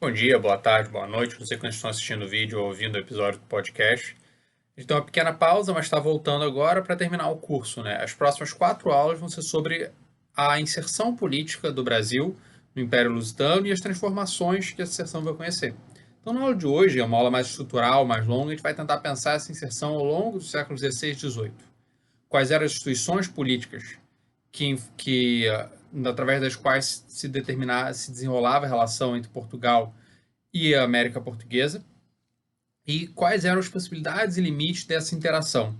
Bom dia, boa tarde, boa noite. Não sei quando estão assistindo o vídeo ou ouvindo o episódio do podcast. A gente tem uma pequena pausa, mas está voltando agora para terminar o curso, né? As próximas 4 aulas vão ser sobre a inserção política do Brasil no Império Lusitano e as transformações que essa inserção vai conhecer. Então, na aula de hoje, é uma aula mais estrutural, mais longa, a gente vai tentar pensar essa inserção ao longo dos séculos XVI e XVIII. Quais eram as instituições políticas que através das quais se desenrolava a relação entre Portugal e a América Portuguesa, e quais eram as possibilidades e limites dessa interação.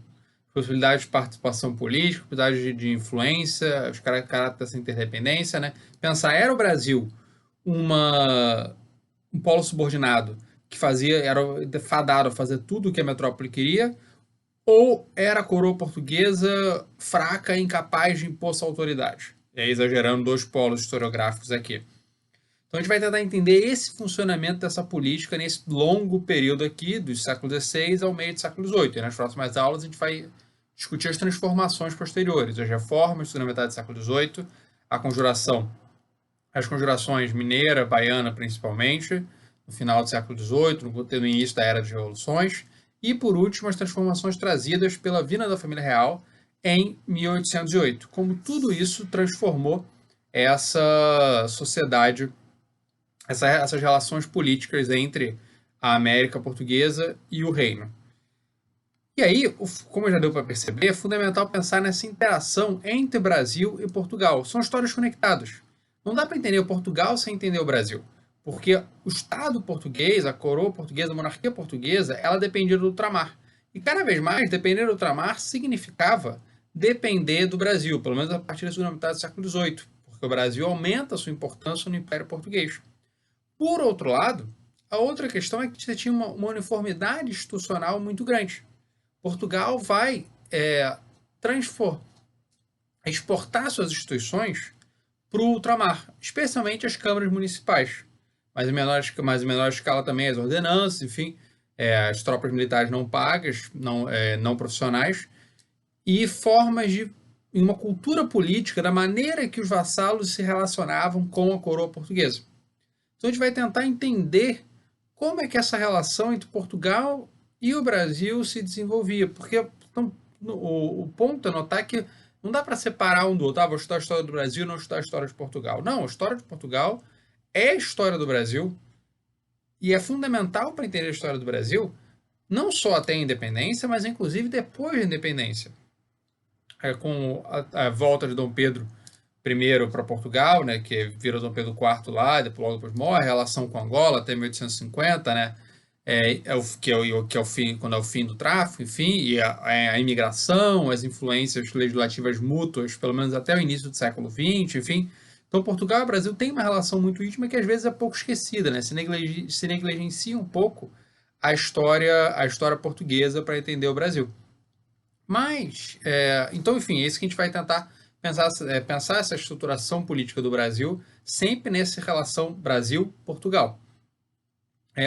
Possibilidades de participação política, possibilidades de influência, os caráter dessa interdependência, né? Pensar, era o Brasil um polo subordinado que era fadado a fazer tudo o que a metrópole queria, ou era a coroa portuguesa fraca e incapaz de impor sua autoridade? E aí, exagerando dois polos historiográficos aqui. Então a gente vai tentar entender esse funcionamento dessa política nesse longo período aqui, do século XVI ao meio do século XVIII. E nas próximas aulas a gente vai discutir as transformações posteriores, as reformas, segunda metade do século XVIII, a conjuração, as conjurações mineira, baiana principalmente, no final do século XVIII, no início da Era das Revoluções, e por último as transformações trazidas pela vinda da família real em 1808. Como tudo isso transformou essa sociedade, essas relações políticas entre a América Portuguesa e o Reino. E aí, como já deu para perceber, é fundamental pensar nessa interação entre Brasil e Portugal. São histórias conectadas. Não dá para entender o Portugal sem entender o Brasil. Porque o Estado português, a coroa portuguesa, a monarquia portuguesa, ela dependia do ultramar. E cada vez mais, depender do ultramar significava depender do Brasil, pelo menos a partir da segunda metade do século XVIII, porque o Brasil aumenta a sua importância no Império Português. Por outro lado, a outra questão é que você tinha uma uniformidade institucional muito grande. Portugal vai exportar suas instituições para o ultramar, especialmente as câmaras municipais, mas em menor escala também as ordenanças, enfim, as tropas militares não pagas, não profissionais, e formas de uma cultura política da maneira que os vassalos se relacionavam com a coroa portuguesa. Então a gente vai tentar entender como é que essa relação entre Portugal e o Brasil se desenvolvia, porque então, o ponto é notar que não dá para separar um do outro. Vou estudar a história do Brasil, não estudar a história de Portugal. Não, a história de Portugal é a história do Brasil e é fundamental para entender a história do Brasil, não só até a independência, mas inclusive depois da independência. Com a volta de Dom Pedro I para Portugal, né, que vira Dom Pedro IV lá, logo depois morre, a relação com Angola até 1850, né, que é o fim, quando é o fim do tráfico, enfim, e a imigração, as influências legislativas mútuas, pelo menos até o início do século XX, enfim. Então, Portugal e o Brasil têm uma relação muito íntima que às vezes é pouco esquecida, né? Se negligencia um pouco a história portuguesa para entender o Brasil. Mas, então, enfim, é isso que a gente vai tentar pensar essa estruturação política do Brasil sempre nessa relação Brasil-Portugal.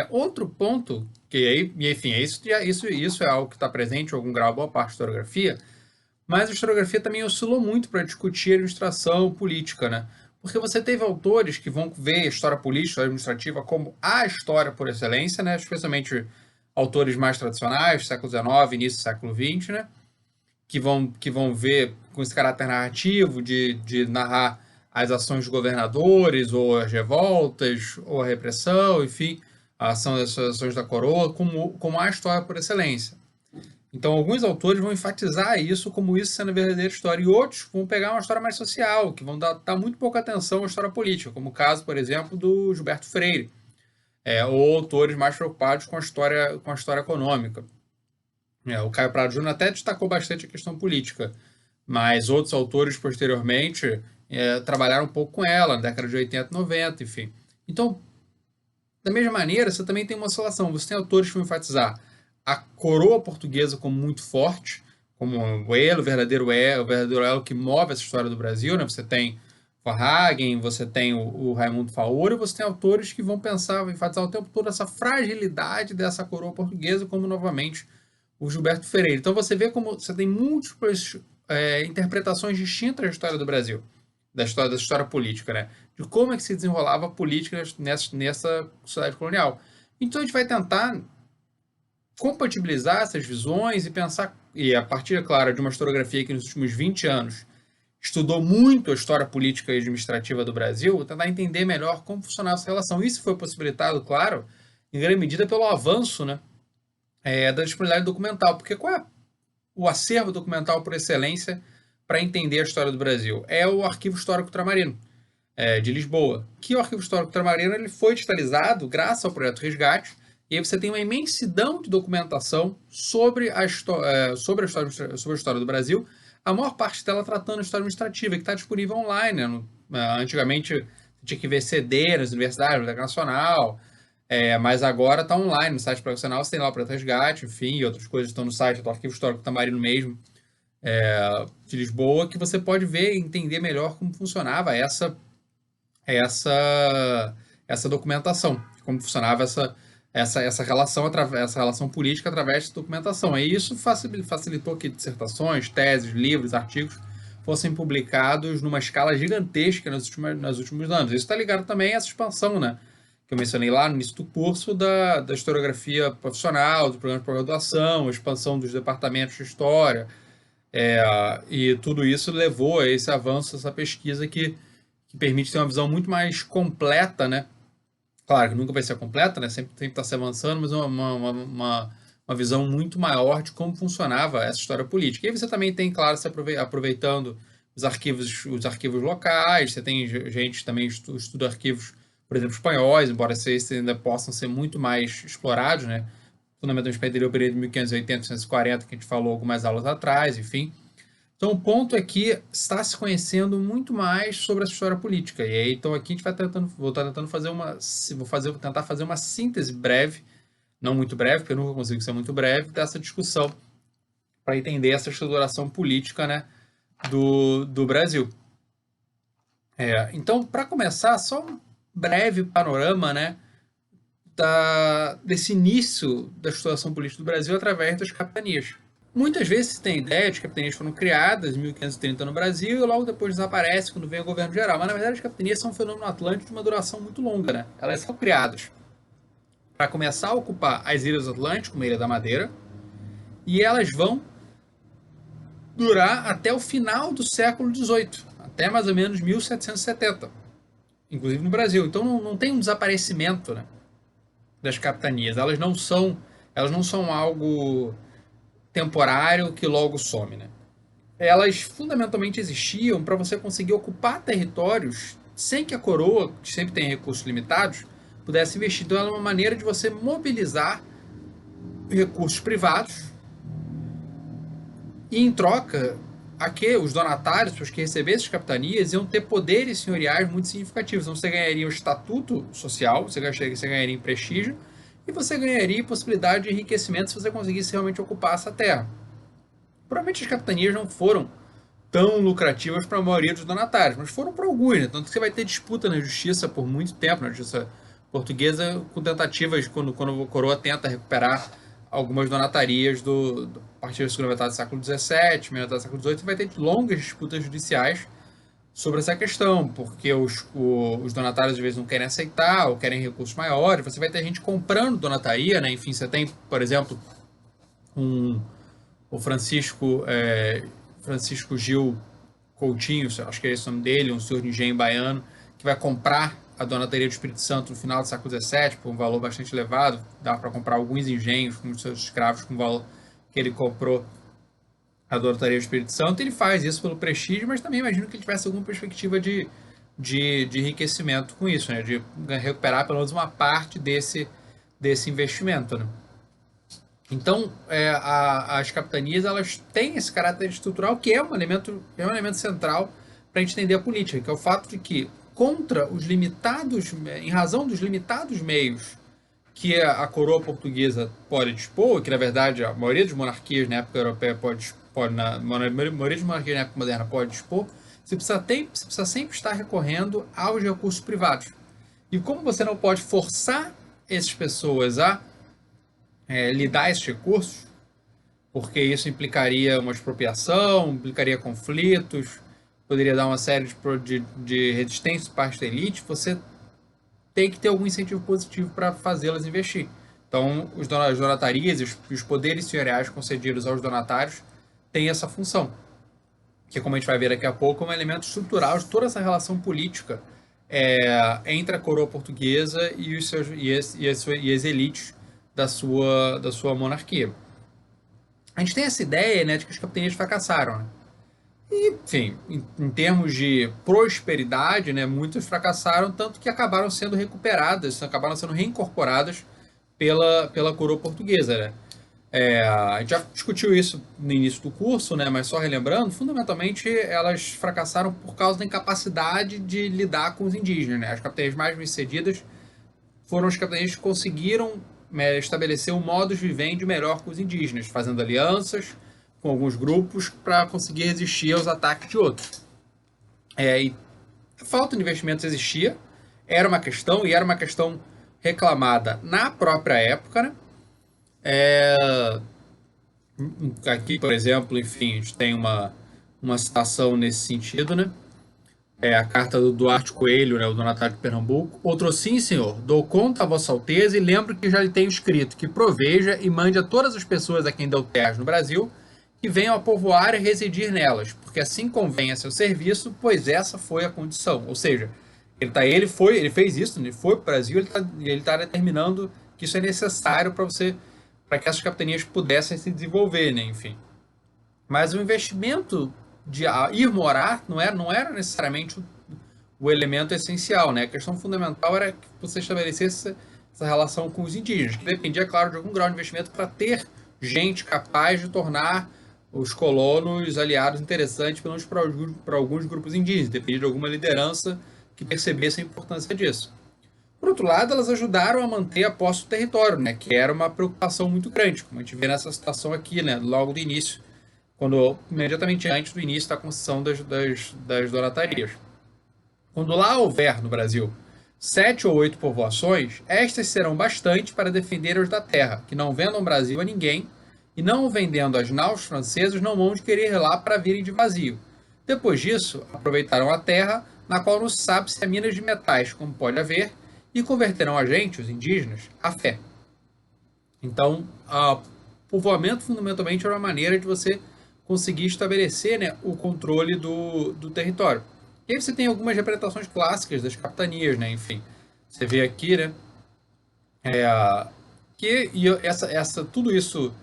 Outro ponto, que aí, enfim, isso é algo que está presente em algum grau, boa parte da historiografia, mas a historiografia também oscilou muito para discutir a ilustração política, né? Porque você teve autores que vão ver a história política, a história administrativa como a história por excelência, né? Especialmente autores mais tradicionais, século XIX, início do século XX, né? Que vão ver com esse caráter narrativo de narrar as ações dos governadores, ou as revoltas, ou a repressão, enfim, a ação das ações da coroa, como a história por excelência. Então, alguns autores vão enfatizar isso como isso sendo a verdadeira história, e outros vão pegar uma história mais social, que vão dar muito pouca atenção à história política, como o caso, por exemplo, do Gilberto Freire, ou autores mais preocupados com a história econômica. O Caio Prado Júnior até destacou bastante a questão política, mas outros autores posteriormente trabalharam um pouco com ela, na década de 80 e 90, enfim. Então, da mesma maneira, você também tem uma oscilação. Você tem autores que vão enfatizar a coroa portuguesa como muito forte, como o elo, o verdadeiro elo que move essa história do Brasil, né? Você tem Verhagen, você tem o Raimundo Faoro, e você tem autores que vão enfatizar o tempo todo essa fragilidade dessa coroa portuguesa, como novamente o Gilberto Freire. Então você vê como você tem múltiplas interpretações distintas da história do Brasil. dessa história política, né? De como é que se desenrolava a política nessa sociedade colonial. Então a gente vai tentar compatibilizar essas visões e pensar, e a partir, claro, de uma historiografia que nos últimos 20 anos estudou muito a história política e administrativa do Brasil, tentar entender melhor como funcionava essa relação. Isso foi possibilitado, claro, em grande medida pelo avanço, né, da disponibilidade documental, porque qual é o acervo documental por excelência para entender a história do Brasil? É o Arquivo Histórico Ultramarino, de Lisboa, que o Arquivo Histórico Ultramarino ele foi digitalizado graças ao projeto Resgate, e aí você tem uma imensidão de documentação sobre a história do Brasil, a maior parte dela tratando a história administrativa, que está disponível online. Né? Antigamente tinha que ver CD nas universidades, Biblioteca Nacional, mas agora está online no site profissional, você tem lá o Projeto Resgate, enfim, e outras coisas estão no site do Arquivo Histórico Tamarino mesmo, de Lisboa, que você pode ver e entender melhor como funcionava essa documentação, como funcionava essa relação política através de documentação. E isso facilitou que dissertações, teses, livros, artigos fossem publicados numa escala gigantesca nos últimos anos. Isso está ligado também a essa expansão, né, que eu mencionei lá no início do curso, da historiografia profissional, do programa de pós-graduação, a expansão dos departamentos de história, e tudo isso levou a esse avanço, essa pesquisa que permite ter uma visão muito mais completa, né? Claro que nunca vai ser completa, né? Sempre está se avançando, mas uma visão muito maior de como funcionava essa história política. E aí você também tem, claro, se aproveitando os arquivos locais, você tem gente também estuda arquivos, por exemplo, espanhóis, embora esses ainda possam ser muito mais explorados, né? Fundamentalmente para entender o período de 1580 a 1940, que a gente falou algumas aulas atrás, enfim. Então, o ponto é que está se conhecendo muito mais sobre essa história política. E aí, então, aqui a gente vou tentar fazer uma síntese breve, não muito breve, porque eu nunca consigo ser muito breve, dessa discussão para entender essa estruturação política, né, do Brasil. Então, para começar, só um breve panorama, né, desse início da estruturação política do Brasil através das capitanias. Muitas vezes se tem a ideia de que as capitanias foram criadas em 1530 no Brasil e logo depois desaparecem quando vem o governo geral. Mas, na verdade, as capitanias são um fenômeno atlântico de uma duração muito longa, né? Elas são criadas para começar a ocupar as ilhas do Atlântico, como a Ilha da Madeira, e elas vão durar até o final do século XVIII, até mais ou menos 1770, inclusive no Brasil. Então não tem um desaparecimento, né, das capitanias. Elas não são algo temporário que logo some, né? Elas fundamentalmente existiam para você conseguir ocupar territórios sem que a coroa, que sempre tem recursos limitados, pudesse investir. Então ela é uma maneira de você mobilizar recursos privados e, em troca, os donatários, os que recebessem as capitanias, iam ter poderes senhoriais muito significativos. Então você ganharia um estatuto social, você ganharia em prestígio, e você ganharia possibilidade de enriquecimento se você conseguisse realmente ocupar essa terra. Provavelmente as capitanias não foram tão lucrativas para a maioria dos donatários, mas foram para alguns, né? Tanto que você vai ter disputa na justiça por muito tempo, na justiça portuguesa, com tentativas, quando a coroa tenta recuperar algumas donatarias a partir da segunda metade do século XVII, primeira metade do século XVIII, você vai ter longas disputas judiciais sobre essa questão, porque os donatários às vezes não querem aceitar ou querem recursos maiores. Você vai ter gente comprando donataria, né? Enfim, você tem, por exemplo, o Francisco Gil Coutinho, acho que é esse o nome dele, um senhor de engenho baiano, que vai comprar a donataria do Espírito Santo no final do século XVII por um valor bastante elevado. Dá para comprar alguns engenhos com os seus escravos com o valor que ele comprou a donataria do Espírito Santo. Ele faz isso pelo prestígio, mas também imagino que ele tivesse alguma perspectiva de enriquecimento com isso, né? De recuperar pelo menos uma parte desse investimento, né? Então, as capitanias, elas têm esse caráter estrutural que é um elemento central para a gente entender a política, que é o fato de que, em razão dos limitados meios que a coroa portuguesa pode dispor, que na verdade a maioria das monarquias na época europeia na maioria das monarquias na época moderna pode dispor, você precisa sempre estar recorrendo aos recursos privados. E como você não pode forçar essas pessoas a lhe dar esses recursos, porque isso implicaria uma expropriação, implicaria conflitos, poderia dar uma série de resistência por parte da elite, você tem que ter algum incentivo positivo para fazê-las investir. Então, as donatarias e os poderes senhoriais concedidos aos donatários têm essa função, que, como a gente vai ver daqui a pouco, é um elemento estrutural de toda essa relação política entre a coroa portuguesa e as elites da sua monarquia. A gente tem essa ideia, né, de que as capitanias fracassaram, né? E, enfim, em termos de prosperidade, né, muitas fracassaram, tanto que acabaram sendo recuperadas, acabaram sendo reincorporadas pela coroa portuguesa, né? A gente já discutiu isso no início do curso, né, mas só relembrando, fundamentalmente elas fracassaram por causa da incapacidade de lidar com os indígenas, né? As capitanias mais bem-sucedidas foram as capitanias que conseguiram estabelecer um modus vivendi melhor com os indígenas, fazendo alianças com alguns grupos para conseguir resistir aos ataques de outros. E a falta de investimentos existia, era uma questão, e era uma questão reclamada na própria época, né? Aqui, por exemplo, enfim, a gente tem uma citação nesse sentido, né? A carta do Duarte Coelho, né, o donatário de Pernambuco. Outro sim, senhor, dou conta a vossa alteza e lembro que já lhe tenho escrito que proveja e mande a todas as pessoas a quem deu terras no Brasil que venham a povoar e residir nelas, porque assim convém a seu serviço, pois essa foi a condição. Ou seja, ele fez isso, ele foi para o Brasil, ele tá determinando que isso é necessário para que essas capitanias pudessem se desenvolver, né, enfim. Mas o investimento de ir morar não era necessariamente o elemento essencial, né? A questão fundamental era que você estabelecesse essa relação com os indígenas, que dependia, claro, de algum grau de investimento para ter gente capaz de tornar os colonos aliados interessantes, pelo menos para alguns grupos indígenas, dependia de alguma liderança que percebesse a importância disso. Por outro lado, elas ajudaram a manter a posse do território, né, que era uma preocupação muito grande, como a gente vê nessa situação aqui, né, logo do início, imediatamente antes do início da construção das donatarias. Quando lá houver no Brasil 7 ou 8 povoações, estas serão bastante para defender os da terra, que não vendam o Brasil a ninguém, e não vendendo as naus francesas, não vão de querer ir lá para virem de vazio. Depois disso, aproveitarão a terra, na qual não se sabe se há minas de metais, como pode haver, e converterão a gente, os indígenas, à fé. Então, o povoamento fundamentalmente era uma maneira de você conseguir estabelecer, né, o controle do território. E aí você tem algumas representações clássicas das capitanias, né, enfim. Você vê aqui, né, tudo isso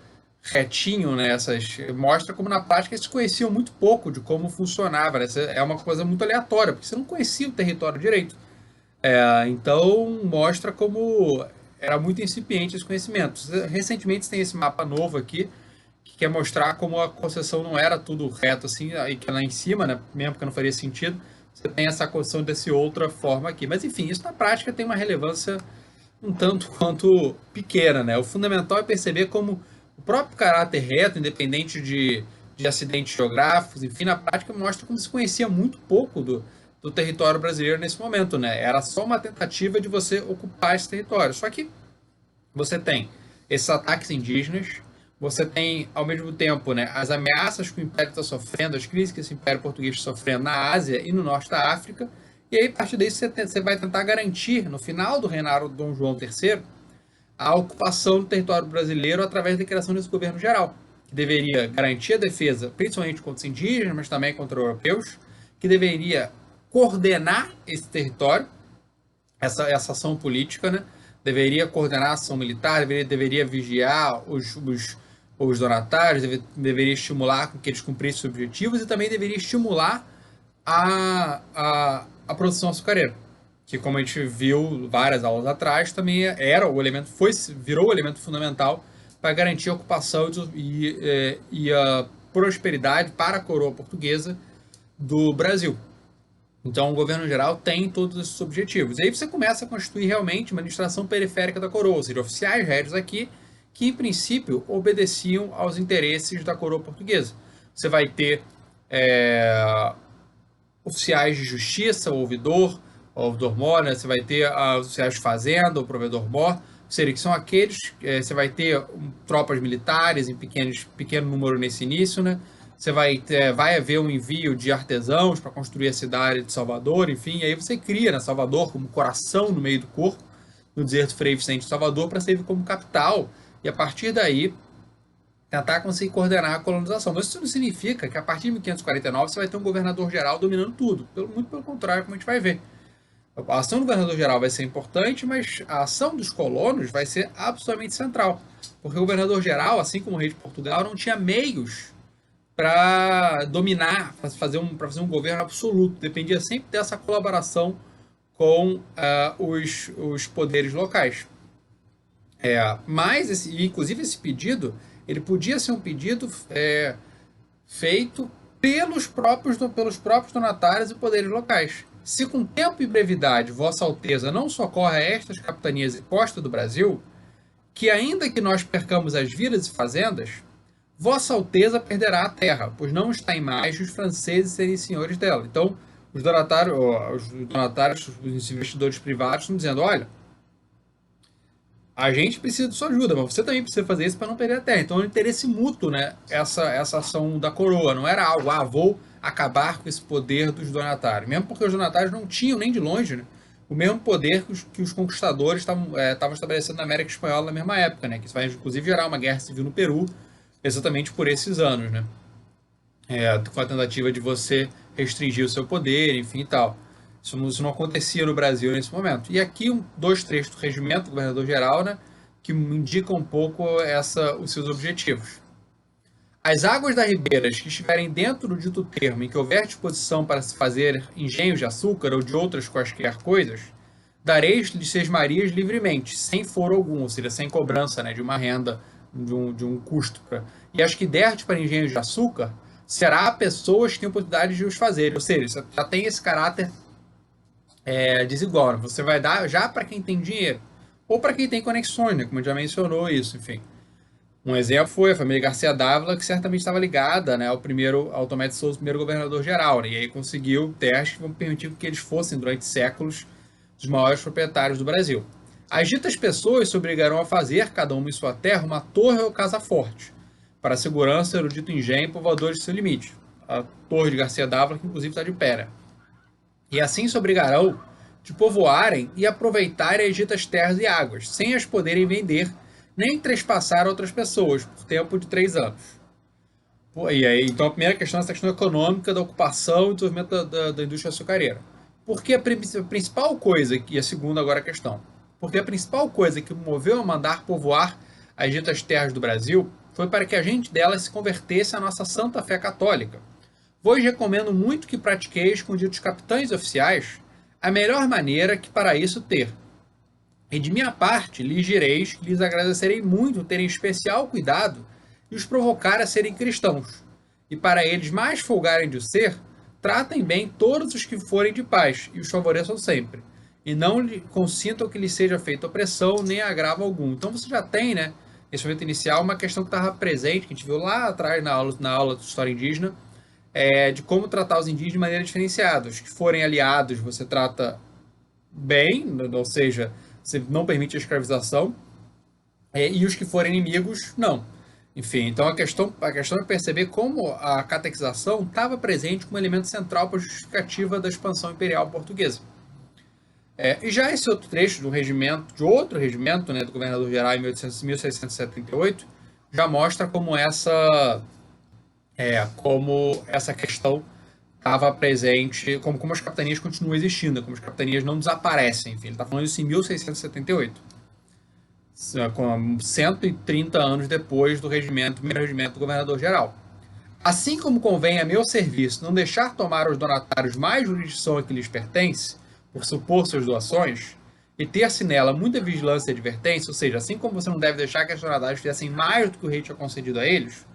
retinho, né, mostra como na prática eles conheciam muito pouco de como funcionava, né? É uma coisa muito aleatória, porque você não conhecia o território direito. Então mostra como era muito incipiente esse conhecimento. Recentemente tem esse mapa novo aqui, que quer mostrar como a concessão não era tudo reto assim, e que lá em cima, né, mesmo que não faria sentido, você tem essa concessão dessa outra forma aqui. Mas enfim, isso na prática tem uma relevância um tanto quanto pequena, né? O fundamental é perceber como o próprio caráter reto, independente de acidentes geográficos, enfim, na prática mostra como se conhecia muito pouco do território brasileiro nesse momento, né? Era só uma tentativa de você ocupar esse território. Só que você tem esses ataques indígenas, você tem, ao mesmo tempo, né, as ameaças que o Império está sofrendo, as crises que esse Império Português está sofrendo na Ásia e no Norte da África, e aí, a partir daí, você vai tentar garantir, no final do reinado de Dom João III, a ocupação do território brasileiro através da criação desse governo geral, que deveria garantir a defesa, principalmente contra os indígenas, mas também contra os europeus, que deveria coordenar esse território, essa ação política, né? Deveria coordenar a ação militar, deveria vigiar os donatários, deveria estimular que eles cumprissem os objetivos e também deveria estimular a produção açucareira, que, como a gente viu várias aulas atrás, também virou o elemento fundamental para garantir a ocupação e a prosperidade para a coroa portuguesa do Brasil. Então, o governo geral tem todos esses objetivos. E aí você começa a constituir realmente uma administração periférica da coroa, ou seja, oficiais rédios aqui que, em princípio, obedeciam aos interesses da coroa portuguesa. Você vai ter oficiais de justiça, o ouvidor-mor, né? Você vai ter os oficiais de fazenda, o provedor-mor, ou seja, que são aqueles, você vai ter tropas militares em pequeno número nesse início, né? vai haver um envio de artesãos para construir a cidade de Salvador, enfim, e aí você cria, né, Salvador como coração no meio do corpo, no deserto Frei Vicente de Salvador, para servir como capital, e a partir daí tentar conseguir coordenar a colonização. Mas isso não significa que a partir de 1549 você vai ter um governador-geral dominando tudo. Muito pelo contrário, como a gente vai ver. A ação do governador-geral vai ser importante, mas a ação dos colonos vai ser absolutamente central. Porque o governador-geral, assim como o rei de Portugal, não tinha meios para dominar, para fazer um governo absoluto. Dependia sempre dessa colaboração com os poderes locais. Mas, inclusive, esse pedido ele podia ser um pedido feito pelos próprios donatários e poderes locais. Se com tempo e brevidade Vossa Alteza não socorre a estas capitanias e costa do Brasil, que ainda que nós percamos as vilas e fazendas, Vossa Alteza perderá a terra, pois não está em mais os franceses serem senhores dela. Então, os donatários, os investidores privados estão dizendo, olha, a gente precisa de sua ajuda, mas você também precisa fazer isso para não perder a terra. Então é um interesse mútuo, né? Essa ação da coroa. Não era algo, vou acabar com esse poder dos donatários. Mesmo porque os donatários não tinham nem de longe, né, o mesmo poder que os conquistadores estavam estabelecendo na América Espanhola na mesma época, né? Que isso vai inclusive gerar uma guerra civil no Peru, exatamente por esses anos, né? Com a tentativa de você restringir o seu poder, enfim e tal. Isso não acontecia no Brasil nesse momento. E aqui, dois trechos do regimento do governador-geral, né, que indicam um pouco os seus objetivos. As águas das ribeiras que estiverem dentro do dito termo em que houver disposição para se fazer engenhos de açúcar ou de outras quaisquer coisas, dareis-lhes sesmarias livremente, sem foro algum, ou seja, sem cobrança, né, de uma renda, de um custo. E as que derdes para engenhos de açúcar, será a pessoas que têm oportunidade de os fazer. Ou seja, já tem esse caráter desigual. Você vai dar já para quem tem dinheiro ou para quem tem conexões, né? Como já mencionou isso, enfim. Um exemplo foi a família Garcia Dávila, que certamente estava ligada, né, ao Tomé de Souza, primeiro governador-geral, né, e aí conseguiu terras que vão permitir que eles fossem, durante séculos, os maiores proprietários do Brasil. As ditas pessoas se obrigarão a fazer, cada uma em sua terra, uma torre ou casa forte, para a segurança do dito engenho e povoadores de seu limite. A torre de Garcia Dávila, que inclusive está de pé, né? E assim se obrigarão de povoarem e aproveitarem as ditas terras e águas, sem as poderem vender, nem trespassar a outras pessoas, por tempo de 3 anos. E aí, então a primeira questão é essa questão econômica da ocupação e desenvolvimento da indústria açucareira. Porque a principal coisa, e a segunda agora a questão, porque a principal coisa que moveu a mandar povoar as ditas terras do Brasil foi para que a gente delas se convertesse à nossa santa fé católica. Vos recomendo muito que pratiqueis com ditos capitães oficiais a melhor maneira que para isso ter. E de minha parte, lhes direis que lhes agradecerei muito terem especial cuidado de os provocar a serem cristãos. E para eles mais folgarem de o ser, tratem bem todos os que forem de paz e os favoreçam sempre. E não consintam que lhes seja feita opressão nem agravo algum. Então você já tem, né, nesse momento inicial, uma questão que estava presente, que a gente viu lá atrás na aula de História Indígena, de como tratar os indígenas de maneira diferenciada. Os que forem aliados, você trata bem, ou seja, você não permite a escravização, e os que forem inimigos, não. Enfim, então a questão é perceber como a catequização estava presente como elemento central para a justificativa da expansão imperial portuguesa. E já esse outro trecho de outro regimento, né, do governador-geral em 1678, já mostra como essa questão estava presente, como as capitanias continuam existindo, como as capitanias não desaparecem. Enfim, ele está falando isso em 1678, com 130 anos depois do primeiro regimento do governador-geral. Assim como convém a meu serviço não deixar tomar aos donatários mais jurisdição a que lhes pertence, por supor suas doações, e ter-se nela muita vigilância e advertência, ou seja, assim como você não deve deixar que os donatários fizessem mais do que o rei tinha concedido a eles,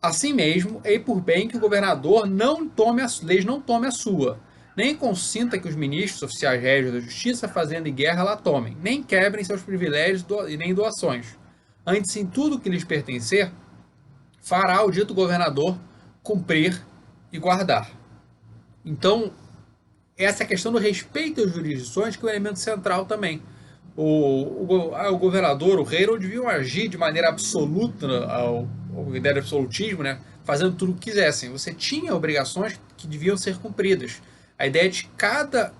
assim mesmo, ei por bem que o governador não tome a sua, nem consinta que os ministros, oficiais régios da justiça, fazenda e guerra lá tomem, nem quebrem seus privilégios e nem doações. Antes, em tudo que lhes pertencer, fará o dito governador cumprir e guardar. Então, essa questão do respeito às jurisdições que é um elemento central também. O governador, o rei, não deviam agir de maneira absoluta, a ideia de absolutismo, né? fazendo tudo o que quisessem. Você tinha obrigações que deviam ser cumpridas. A ideia é de que cada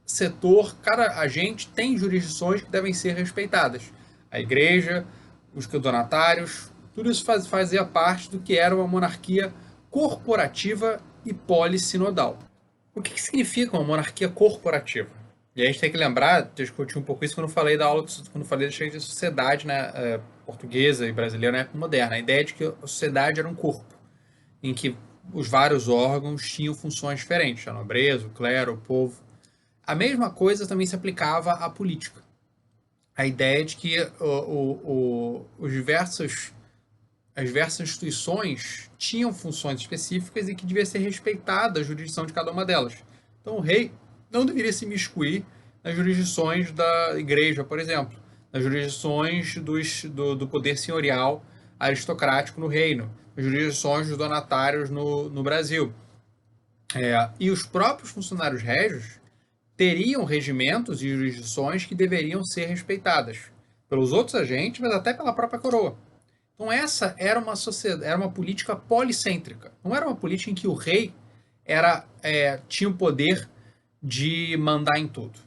setor, cada agente tem jurisdições que devem ser respeitadas. A igreja, os donatários, tudo isso fazia parte do que era uma monarquia corporativa e polissinodal. O que significa uma monarquia corporativa? E a gente tem que lembrar, discutir um pouco isso quando eu falei da aula, quando eu falei de sociedade, né, portuguesa e brasileira na época moderna. A ideia de que a sociedade era um corpo, em que os vários órgãos tinham funções diferentes, a nobreza, o clero, o povo. A mesma coisa também se aplicava à política. A ideia de que as diversas instituições tinham funções específicas e que devia ser respeitada a jurisdição de cada uma delas. Então o rei não deveria se imiscuir nas jurisdições da igreja, por exemplo, nas jurisdições do poder senhorial aristocrático no reino, nas jurisdições dos donatários no Brasil. E os próprios funcionários régios teriam regimentos e jurisdições que deveriam ser respeitadas pelos outros agentes, mas até pela própria coroa. Então essa era uma sociedade, era uma política policêntrica. Não era uma política em que o rei tinha o poder de mandar em tudo.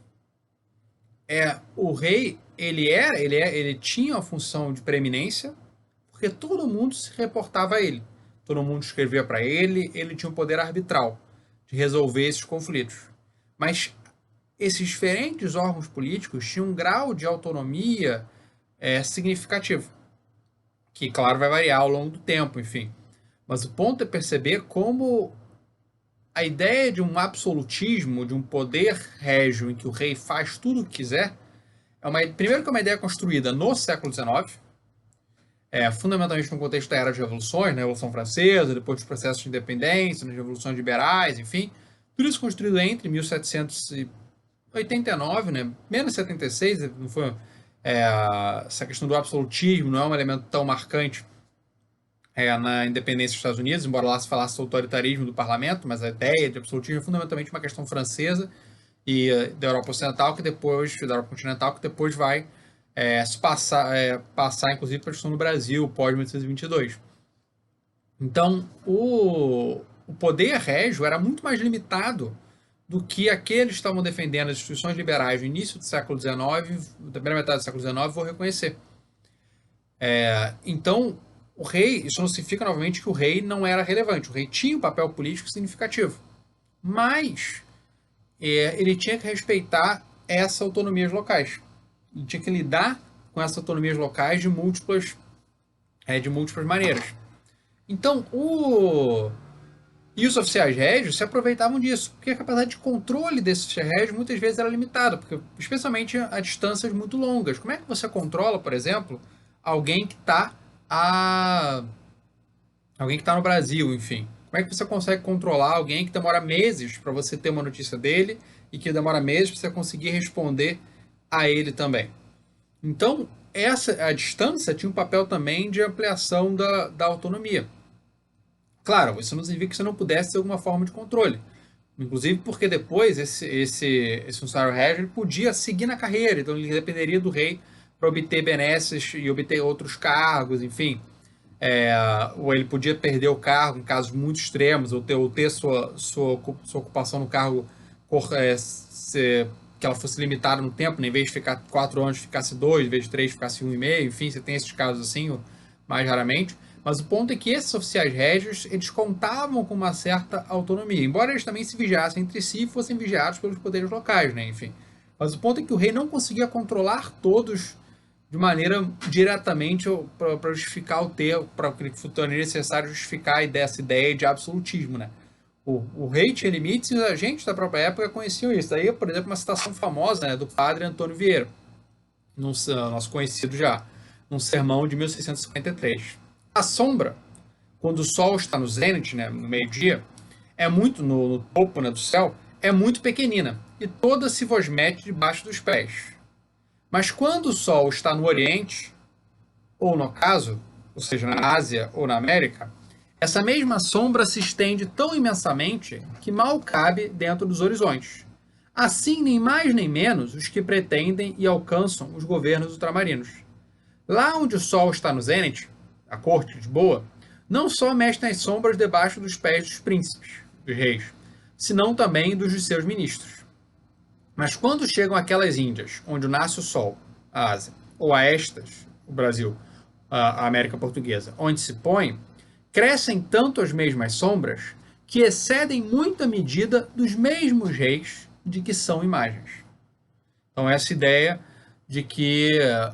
O rei ele tinha a função de preeminência, porque todo mundo se reportava a ele, todo mundo escrevia para ele, ele tinha um poder arbitral de resolver esses conflitos. Mas esses diferentes órgãos políticos tinham um grau de autonomia significativo, que, claro, vai variar ao longo do tempo, enfim. Mas o ponto é perceber como a ideia de um absolutismo, de um poder régio em que o rei faz tudo o que quiser, primeiro que é uma ideia construída no século XIX, fundamentalmente no contexto da Era de Revoluções, na Revolução Francesa, depois dos processos de independência, nas revoluções liberais, enfim. Tudo isso construído entre 1789, né? Menos 76, não foi... essa questão do absolutismo não é um elemento tão marcante na independência dos Estados Unidos, embora lá se falasse do autoritarismo do parlamento, mas a ideia de absolutismo é fundamentalmente uma questão francesa e da Europa Ocidental, da Europa Continental, que depois vai se passar inclusive para a questão do Brasil, pós-1822. Então, o poder régio era muito mais limitado do que aqueles que estavam defendendo as instituições liberais no início do século XIX, da primeira metade do século XIX, vou reconhecer. Então, o rei, isso não significa, novamente, que o rei não era relevante. O rei tinha um papel político significativo. Mas ele tinha que respeitar essas autonomias locais. Ele tinha que lidar com essas autonomias locais de múltiplas maneiras. Então, e os oficiais régios se aproveitavam disso, porque a capacidade de controle desses régios muitas vezes era limitada, porque, especialmente a distâncias muito longas. Como é que você controla, por exemplo, alguém que está no Brasil, enfim? Como é que você consegue controlar alguém que demora meses para você ter uma notícia dele e que demora meses para você conseguir responder a ele também? Então, a distância tinha um papel também de ampliação da autonomia. Claro, isso não significa que você não pudesse ter alguma forma de controle. Inclusive porque depois esse funcionário régio podia seguir na carreira, então ele dependeria do rei para obter benesses e obter outros cargos, enfim. Ou ele podia perder o cargo em casos muito extremos, ou ter sua ocupação no cargo que ela fosse limitada no tempo, né? Em vez de ficar 4 anos, ficasse 2, em vez de 3, ficasse 1,5, enfim, você tem esses casos assim, mais raramente. Mas o ponto é que esses oficiais régios, eles contavam com uma certa autonomia, embora eles também se vigiassem entre si e fossem vigiados pelos poderes locais, né? Enfim. Mas o ponto é que o rei não conseguia controlar todos de maneira diretamente para justificar para que fosse necessário justificar essa ideia de absolutismo, né? O rei tinha limites e os agentes da própria época conheciam isso. Daí, por exemplo, uma citação famosa, né, do padre Antônio Vieira, nosso conhecido já, num sermão de 1653. A sombra, quando o sol está no zênite, né, no meio-dia, no topo, né, do céu, é muito pequenina e toda se vos mete debaixo dos pés. Mas quando o sol está no Oriente, ou no ocaso, ou seja, na Ásia ou na América, essa mesma sombra se estende tão imensamente que mal cabe dentro dos horizontes. Assim, nem mais nem menos, os que pretendem e alcançam os governos ultramarinos. Lá onde o sol está no zênite, a corte de Lisboa, não só mexe nas sombras debaixo dos pés dos príncipes, dos reis, senão também dos seus ministros. Mas quando chegam aquelas Índias, onde nasce o sol, a Ásia, ou a estas, o Brasil, a América Portuguesa, onde se põe, crescem tanto as mesmas sombras que excedem muito a medida dos mesmos reis de que são imagens. Então, essa ideia de que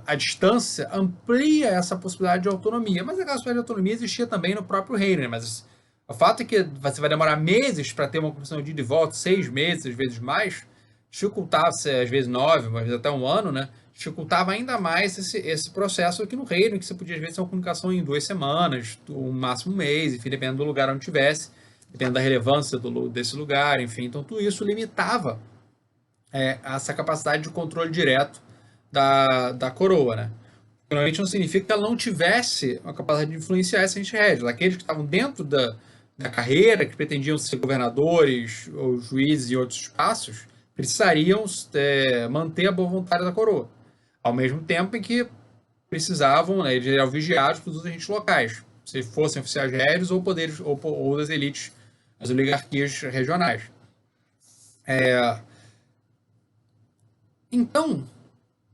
a distância amplia essa possibilidade de autonomia. Mas aquela possibilidade de autonomia existia também no próprio reino, né? Mas o fato é que você vai demorar meses para ter uma construção de ida e volta, 6 meses, às vezes mais, dificultava, às vezes 9, às vezes até um ano, né? Dificultava ainda mais esse processo aqui no reino, que você podia, às vezes, ter uma comunicação em 2 semanas, um máximo um mês, enfim, dependendo do lugar onde tivesse, dependendo da relevância desse lugar, enfim. Então, tudo isso limitava essa capacidade de controle direto da coroa, né? Normalmente não significa que ela não tivesse a capacidade de influenciar essa entidade. Aqueles que estavam dentro da carreira, que pretendiam ser governadores ou juízes em outros espaços, precisariam manter a boa vontade da coroa. Ao mesmo tempo em que precisavam, né, eles eram vigiados pelos agentes locais, se fossem oficiais aéreos ou poderes ou das elites, as oligarquias regionais. Então,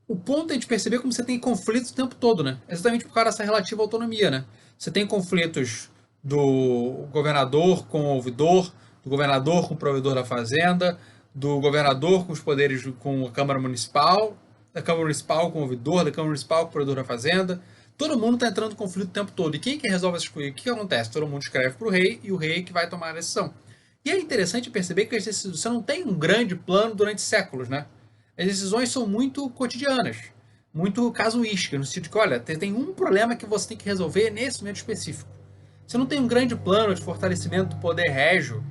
o ponto é de perceber como você tem conflitos o tempo todo, né? Exatamente por causa dessa relativa autonomia, né? Você tem conflitos do governador com o ouvidor, do governador com o provedor da fazenda, do governador com os poderes com a Câmara Municipal, da Câmara Municipal com o ouvidor, da Câmara Municipal com o provedor da fazenda. Todo mundo está entrando em conflito o tempo todo. E quem que resolve essas coisas? O que acontece? Todo mundo escreve para o rei e o rei que vai tomar a decisão. E é interessante perceber que você não tem um grande plano durante séculos, né? As decisões são muito cotidianas, muito casuísticas, no sentido de que, olha, tem um problema que você tem que resolver nesse momento específico. Você não tem um grande plano de fortalecimento do poder régio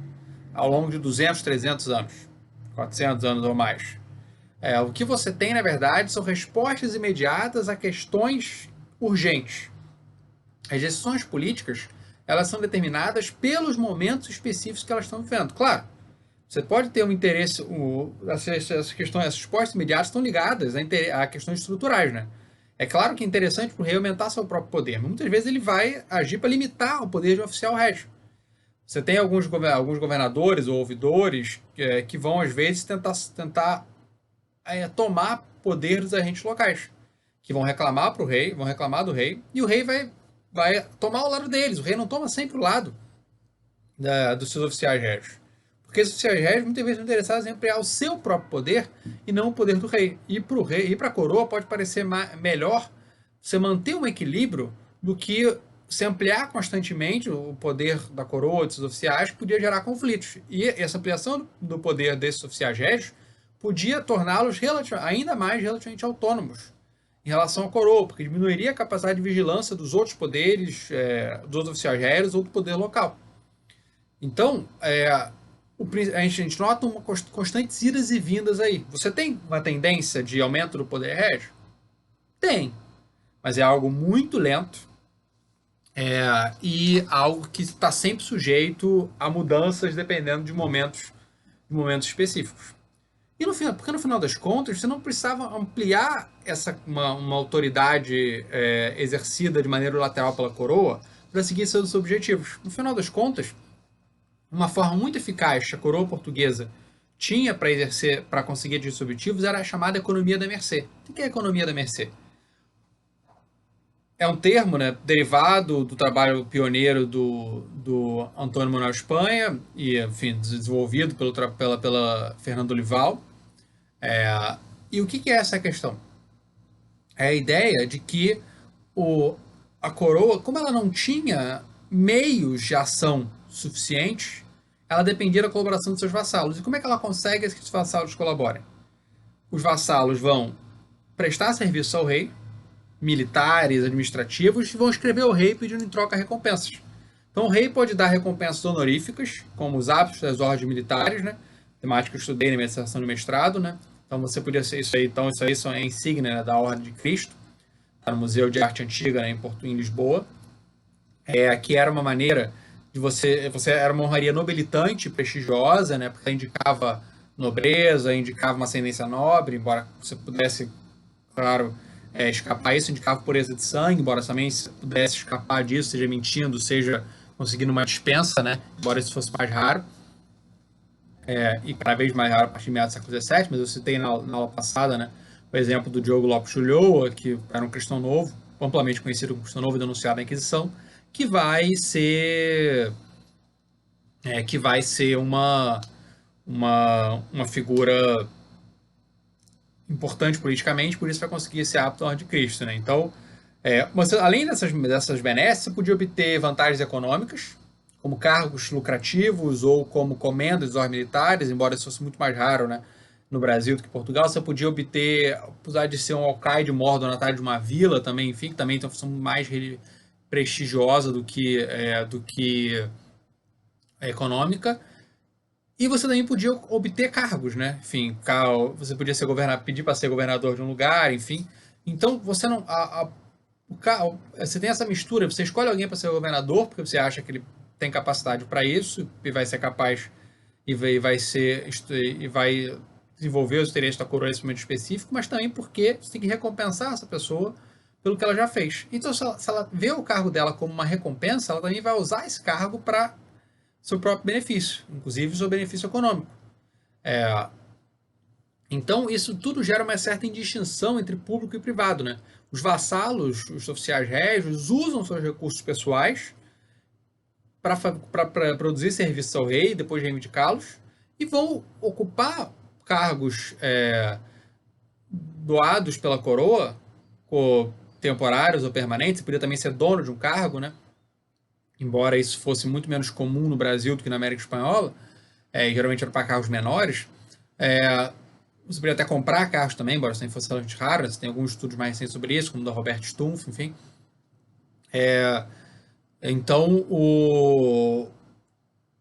ao longo de 200, 300 anos, 400 anos ou mais. O que você tem, na verdade, são respostas imediatas a questões urgentes. As decisões políticas, elas são determinadas pelos momentos específicos que elas estão vivendo. Claro, você pode ter um interesse, essas questões, essas respostas imediatas estão ligadas a questões estruturais, né? É claro que é interessante para o rei aumentar seu próprio poder, mas muitas vezes ele vai agir para limitar o poder de um oficial régio. Você tem alguns governadores ou ouvidores que vão, às vezes, tentar tomar poder dos agentes locais, que vão reclamar para o rei, vão reclamar do rei, e o rei vai tomar o lado deles. O rei não toma sempre o lado dos seus oficiais régios. Porque os oficiais régios muitas vezes estão interessados em ampliar o seu próprio poder e não o poder do rei. E para o rei e para a coroa pode parecer melhor você manter um equilíbrio do que se ampliar constantemente o poder da coroa, desses oficiais, que podia gerar conflitos. E essa ampliação do poder desses oficiais régios podia torná-los ainda mais relativamente autônomos em relação à coroa, porque diminuiria a capacidade de vigilância dos outros poderes, dos outros oficiais régios ou do poder local. Então, a gente nota constantes idas e vindas aí. Você tem uma tendência de aumento do poder régio? Tem. Mas é algo muito lento e algo que está sempre sujeito a mudanças dependendo de momentos específicos. E porque no final das contas, você não precisava ampliar uma autoridade exercida de maneira unilateral pela coroa para seguir seus objetivos. No final das contas, uma forma muito eficaz que a coroa portuguesa tinha para conseguir atingir seus objetivos era a chamada economia da mercê. O que é a economia da mercê? É um termo, né, derivado do trabalho pioneiro do Antônio Manuel Espanha e, enfim, desenvolvido pela Fernando Olival. E o que é essa questão? É a ideia de que a coroa, como ela não tinha meios de ação suficientes, ela dependia da colaboração dos seus vassalos. E como é que ela consegue que os vassalos colaborem? Os vassalos vão prestar serviço ao rei, militares, administrativos, e vão escrever ao rei pedindo em troca recompensas. Então o rei pode dar recompensas honoríficas, como os hábitos das ordens militares, né? Temática que eu estudei na minha dissertação de mestrado, né? Então você podia ser isso aí. Então isso aí são insígnia, né, da Ordem de Cristo, tá no Museu de Arte Antiga, né, em Lisboa. Que era uma maneira de você era uma honraria nobilitante, prestigiosa, né? Porque indicava nobreza, indicava uma ascendência nobre, embora você pudesse, claro, escapar isso, indicava pureza de sangue, embora também se pudesse escapar disso, seja mentindo, seja conseguindo uma dispensa, né? Embora isso fosse mais raro, e cada vez mais raro a partir de meados do século XVII, mas eu citei na aula passada, né? O exemplo do Diogo Lopes Ulloa, que era um cristão novo, amplamente conhecido como cristão novo e denunciado na Inquisição, que vai ser uma figura importante politicamente, por isso vai conseguir ser apto à Ordem de Cristo, né? Então, você, além dessas benesses, você podia obter vantagens econômicas, como cargos lucrativos ou como comendas dos órgãos militares, embora isso fosse muito mais raro, né, no Brasil do que em Portugal. Você podia obter, apesar de ser um alcaide mor donatário de uma vila também, enfim, que também tem uma função mais prestigiosa do que econômica. E você também podia obter cargos, né? Enfim, você podia pedir para ser governador de um lugar, enfim. Então, você não. Você tem essa mistura, você escolhe alguém para ser governador, porque você acha que ele tem capacidade para isso, e vai ser capaz, e vai desenvolver os interesses da coroa nesse momento específico, mas também porque você tem que recompensar essa pessoa pelo que ela já fez. Então, se ela vê o cargo dela como uma recompensa, ela também vai usar esse cargo para seu próprio benefício, inclusive seu benefício econômico. Então, isso tudo gera uma certa indistinção entre público e privado, né? Os vassalos, os oficiais régios, usam seus recursos pessoais para produzir serviços ao rei, depois reivindicá-los, e vão ocupar cargos doados pela coroa, temporários ou permanentes. Você podia também ser dono de um cargo, né? Embora isso fosse muito menos comum no Brasil do que na América Espanhola, e geralmente era para carros menores. Você podia até comprar carros também, embora isso nem fosse relativamente raro. Tem alguns estudos mais recentes sobre isso, como o da Robert Stumpf, enfim. Então,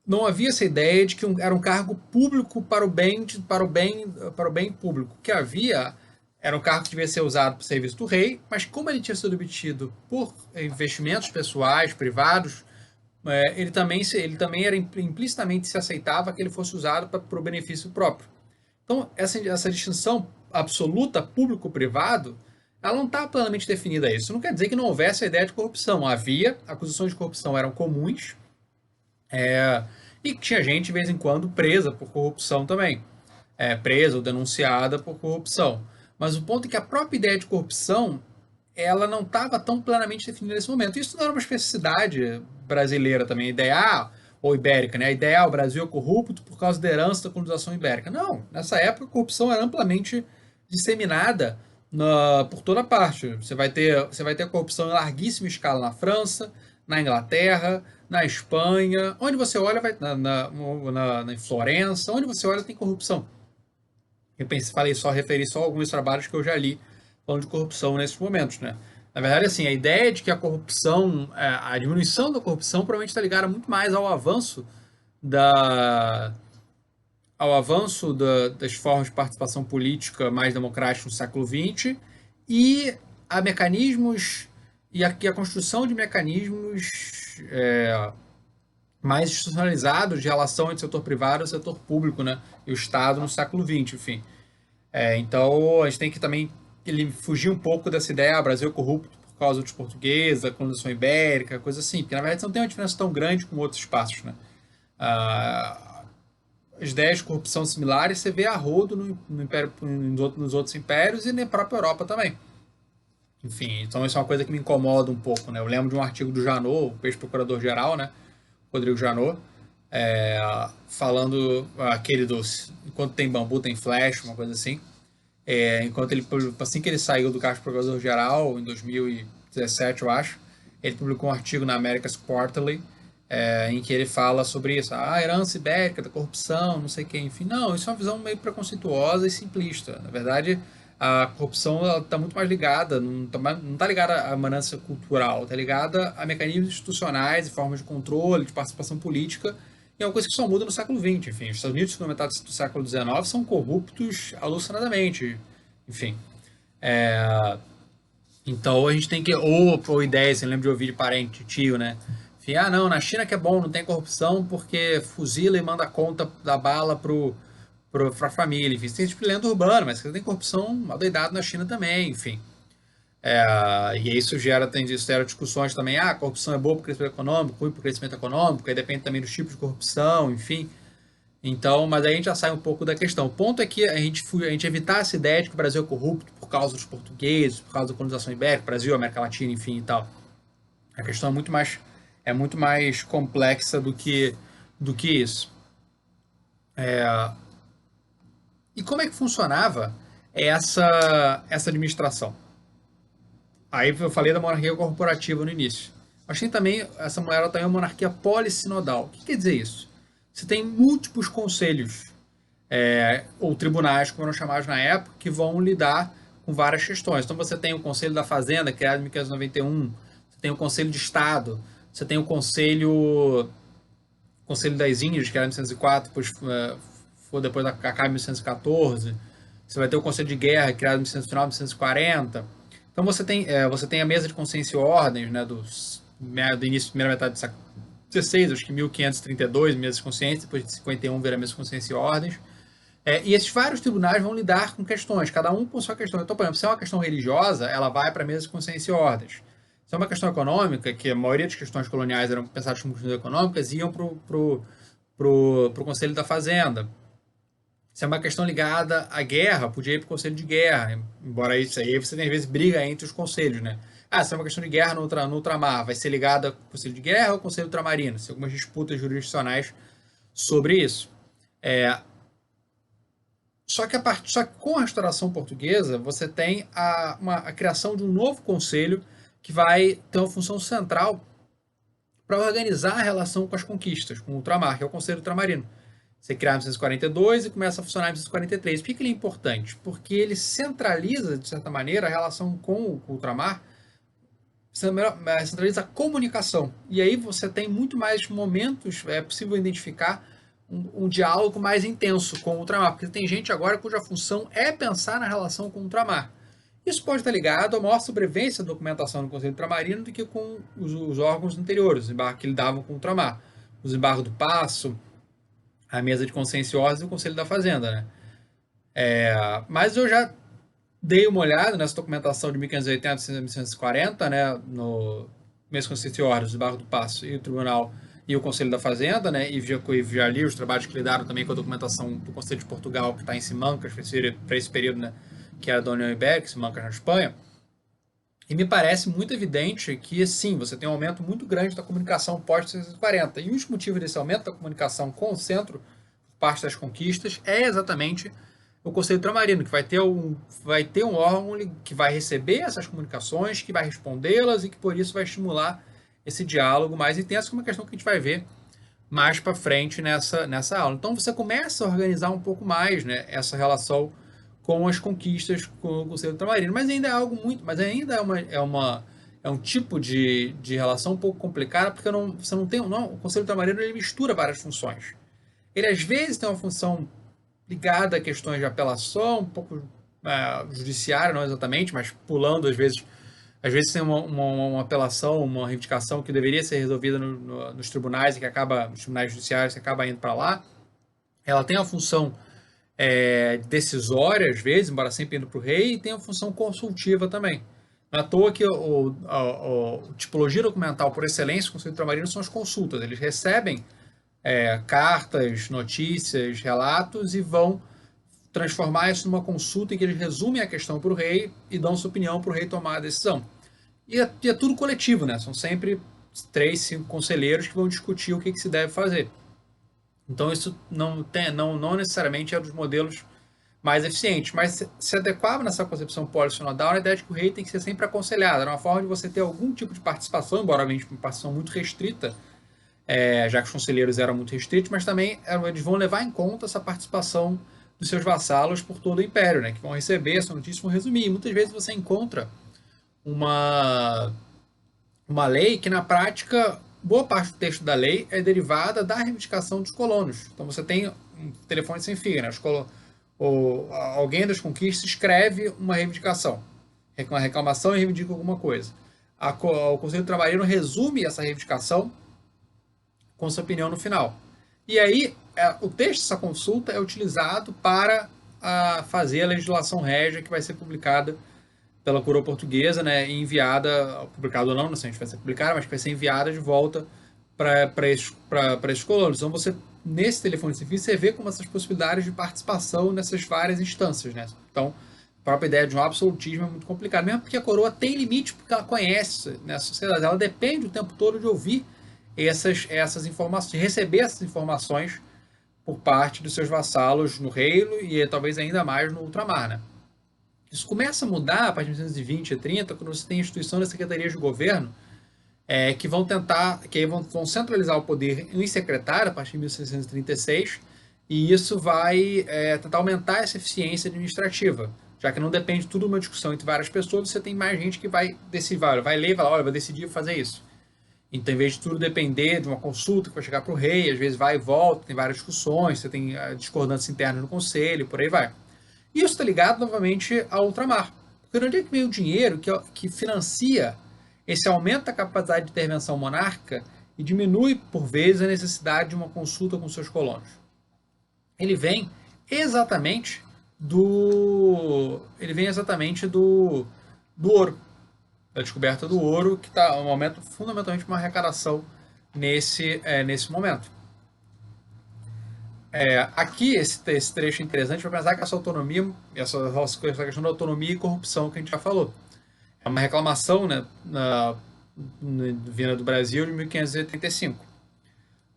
não havia essa ideia de que era um cargo público para o bem público. O que havia era um cargo que devia ser usado para o serviço do rei, mas como ele tinha sido obtido por investimentos pessoais, privados, ele também era implicitamente se aceitava que ele fosse usado para o benefício próprio. Então, essa distinção absoluta público-privado, ela não está plenamente definida. Isso não quer dizer que não houvesse a ideia de corrupção. Havia, acusações de corrupção eram comuns, e tinha gente, de vez em quando, presa por corrupção também. Presa ou denunciada por corrupção. Mas o ponto é que a própria ideia de corrupção, ela não estava tão plenamente definida nesse momento. Isso não era uma especificidade brasileira também, a ideia, ou ibérica, né? A ideia, o Brasil é corrupto por causa da herança da colonização ibérica. Não, nessa época a corrupção era amplamente disseminada por toda parte. Você vai ter corrupção em larguíssima escala na França, na Inglaterra, na Espanha, onde você olha, em Florença, onde você olha tem corrupção. Referi só a alguns trabalhos que eu já li falando de corrupção nesses momentos, né? Na verdade, assim, a ideia de que a corrupção, a diminuição da corrupção provavelmente está ligada muito mais ao avanço das formas de participação política mais democrática no século XX e a mecanismos e a construção de mecanismos mais institucionalizados de relação entre o setor privado e o setor público, né? E o Estado no século XX, enfim. Então, a gente tem que também fugir um pouco dessa ideia, Brasil é corrupto por causa dos portugueses, da colonização ibérica, coisa assim, porque na verdade não tem uma diferença tão grande como outros espaços, né? As ideias de corrupção similares você vê a rodo no império, nos outros impérios e na própria Europa também. Enfim, então isso é uma coisa que me incomoda um pouco, né? Eu lembro de um artigo do Janot, o ex-procurador-geral, né? Rodrigo Janot, falando aquele dos enquanto tem bambu tem flecha, uma coisa assim. Assim que ele saiu do cargo de procurador-geral, em 2017, eu acho, ele publicou um artigo na America's Quarterly, em que ele fala sobre isso, a herança ibérica, da corrupção, não sei o que, enfim. Não, isso é uma visão meio preconceituosa e simplista. Na verdade, a corrupção está muito mais ligada, não está ligada à manança cultural, está ligada a mecanismos institucionais e formas de controle, de participação política, e é uma coisa que só muda no século XX. Enfim, os Estados Unidos, na metade do século XIX, são corruptos alucinadamente. Enfim. Então a gente tem que. Ou ideias, eu lembro de ouvir de parente, tio, né? Enfim, não, na China que é bom, não tem corrupção porque fuzila e manda a conta da bala pra família. Enfim, tem tipo lenda urbana, mas tem corrupção adoidado na China também, enfim. E isso gera discussões também, a corrupção é boa para o crescimento econômico, ruim para o crescimento econômico, aí depende também dos tipos de corrupção, enfim. Então, mas aí a gente já sai um pouco da questão. O ponto é que a gente evitar essa ideia de que o Brasil é corrupto por causa dos portugueses, por causa da colonização ibérica, Brasil, América Latina, enfim e tal. A questão é muito mais complexa do que isso. E como é que funcionava essa administração? Aí eu falei da monarquia corporativa no início. Mas tem também, essa mulher tem uma monarquia polissinodal. O que quer dizer isso? Você tem múltiplos conselhos, ou tribunais, como eram chamados na época, que vão lidar com várias questões. Então você tem o Conselho da Fazenda, criado em 1591, você tem o Conselho de Estado, você tem o Conselho das Índias, que era em 1904, depois foi depois da acaba em 1914. Você vai ter o Conselho de Guerra, criado no final de 1940. Então você tem a mesa de consciência e ordens, né, do início da primeira metade do século XVI, acho que 1532, mesa de consciência, depois de 51 vira mesa de consciência e ordens. E esses vários tribunais vão lidar com questões, cada um com sua questão. Então, por exemplo, se é uma questão religiosa, ela vai para a mesa de consciência e ordens. Se é uma questão econômica, que a maioria das questões coloniais eram pensadas como questões econômicas, iam para o Conselho da Fazenda. Se é uma questão ligada à guerra, podia ir para o Conselho de Guerra, embora isso aí você tem às vezes briga entre os conselhos, né? Se é uma questão de guerra no ultramar, vai ser ligada ao Conselho de Guerra ou ao Conselho Ultramarino? Se algumas disputas jurisdicionais sobre isso. Só que com a restauração portuguesa, você tem a criação de um novo conselho que vai ter uma função central para organizar a relação com as conquistas, com o ultramar, que é o Conselho Ultramarino. Você cria em 1942 e começa a funcionar em 1943. Por que ele é importante? Porque ele centraliza, de certa maneira, a relação com o ultramar, centraliza a comunicação. E aí você tem muito mais momentos, é possível identificar um diálogo mais intenso com o ultramar, porque tem gente agora cuja função é pensar na relação com o ultramar. Isso pode estar ligado à maior sobrevivência da documentação do Conselho Ultramarino do que com os órgãos anteriores, os embargos que lidavam com o ultramar. Os embargos do Paço, a mesa de consciência e ordens e o Conselho da Fazenda, né? Mas eu já dei uma olhada nessa documentação de 1580 e 1940, né, no mesa de consciência e ordens, o embargo do Paço e o Tribunal e o Conselho da Fazenda, né, e já li os trabalhos que lidaram também com a documentação do Conselho de Portugal, que está em Simancas, para esse período, né, que era da União Ibérica, Simancas na Espanha. E me parece muito evidente que, sim, você tem um aumento muito grande da comunicação pós-1940. E um dos motivos desse aumento da comunicação com o centro, por parte das conquistas, é exatamente o Conselho Ultramarino, que vai ter um órgão que vai receber essas comunicações, que vai respondê-las e que, por isso, vai estimular esse diálogo mais intenso, que é uma questão que a gente vai ver mais para frente nessa aula. Então, você começa a organizar um pouco mais, né, essa relação com as conquistas com o Conselho Ultramarino, mas ainda é algo muito, mas ainda é um tipo de relação um pouco complicada, porque você não tem, não, o Conselho Ultramarino ele mistura várias funções. Ele às vezes tem uma função ligada a questões de apelação, um pouco judiciária, não exatamente, mas pulando às vezes tem uma apelação, uma reivindicação que deveria ser resolvida nos tribunais e nos tribunais judiciários que acaba indo para lá. Ela tem uma função decisória, às vezes, embora sempre indo para o rei, e tem uma função consultiva também. Não é à toa que a tipologia documental por excelência do Conselho Ultramarino são as consultas. Eles recebem cartas, notícias, relatos e vão transformar isso numa consulta em que eles resumem a questão para o rei e dão sua opinião para o rei tomar a decisão. E é tudo coletivo, né? São sempre 3, 5 conselheiros que vão discutir o que se deve fazer. Então isso não necessariamente é dos modelos mais eficientes, mas se adequava nessa concepção polissinodal a ideia de que o rei tem que ser sempre aconselhado. Era uma forma de você ter algum tipo de participação, embora uma participação muito restrita, já que os conselheiros eram muito restritos, mas também eles vão levar em conta essa participação dos seus vassalos por todo o império, né, que vão receber essa notícia e vão resumir. E muitas vezes você encontra uma lei que, na prática, boa parte do texto da lei é derivada da reivindicação dos colonos. Então você tem um telefone sem fio, né? Alguém das conquistas escreve uma reivindicação, uma reclamação e reivindica alguma coisa. O Conselho Ultramarino resume essa reivindicação com sua opinião no final. E aí, o texto dessa consulta é utilizado para fazer a legislação régia que vai ser publicada pela coroa portuguesa, né, e enviada, publicada ou não, não sei se vai ser publicada, mas vai ser enviada de volta para esses colonos. Então, nesse telefone sem fio, você vê como essas possibilidades de participação nessas várias instâncias, né? Então, a própria ideia de um absolutismo é muito complicada, mesmo porque a coroa tem limite, porque ela conhece, né, a sociedade, ela depende o tempo todo de ouvir essas informações, de receber essas informações por parte dos seus vassalos no reino e talvez ainda mais no ultramar, né? Isso começa a mudar a partir de 1920 e 30, quando você tem a instituição das secretarias de governo, que vão tentar, que aí vão centralizar o poder em secretário a partir de 1636, e isso vai tentar aumentar essa eficiência administrativa, já que não depende tudo de uma discussão entre várias pessoas, você tem mais gente que vai decidir, vai ler e vai falar, olha, vai decidir fazer isso. Então, em vez de tudo depender de uma consulta que vai chegar para o rei, às vezes vai e volta, tem várias discussões, você tem discordâncias internas no conselho, por aí vai. E isso está ligado novamente ao ultramar. Porque onde é que vem o dinheiro que financia esse aumento da capacidade de intervenção monárquica e diminui, por vezes, a necessidade de uma consulta com seus colonos? Ele vem exatamente do ouro, da descoberta do ouro, que está um momento fundamentalmente uma arrecadação nesse momento. Aqui, esse trecho é interessante para pensar que essa autonomia, essa questão da autonomia e corrupção que a gente já falou. É uma reclamação, né, vinda do Brasil de 1585.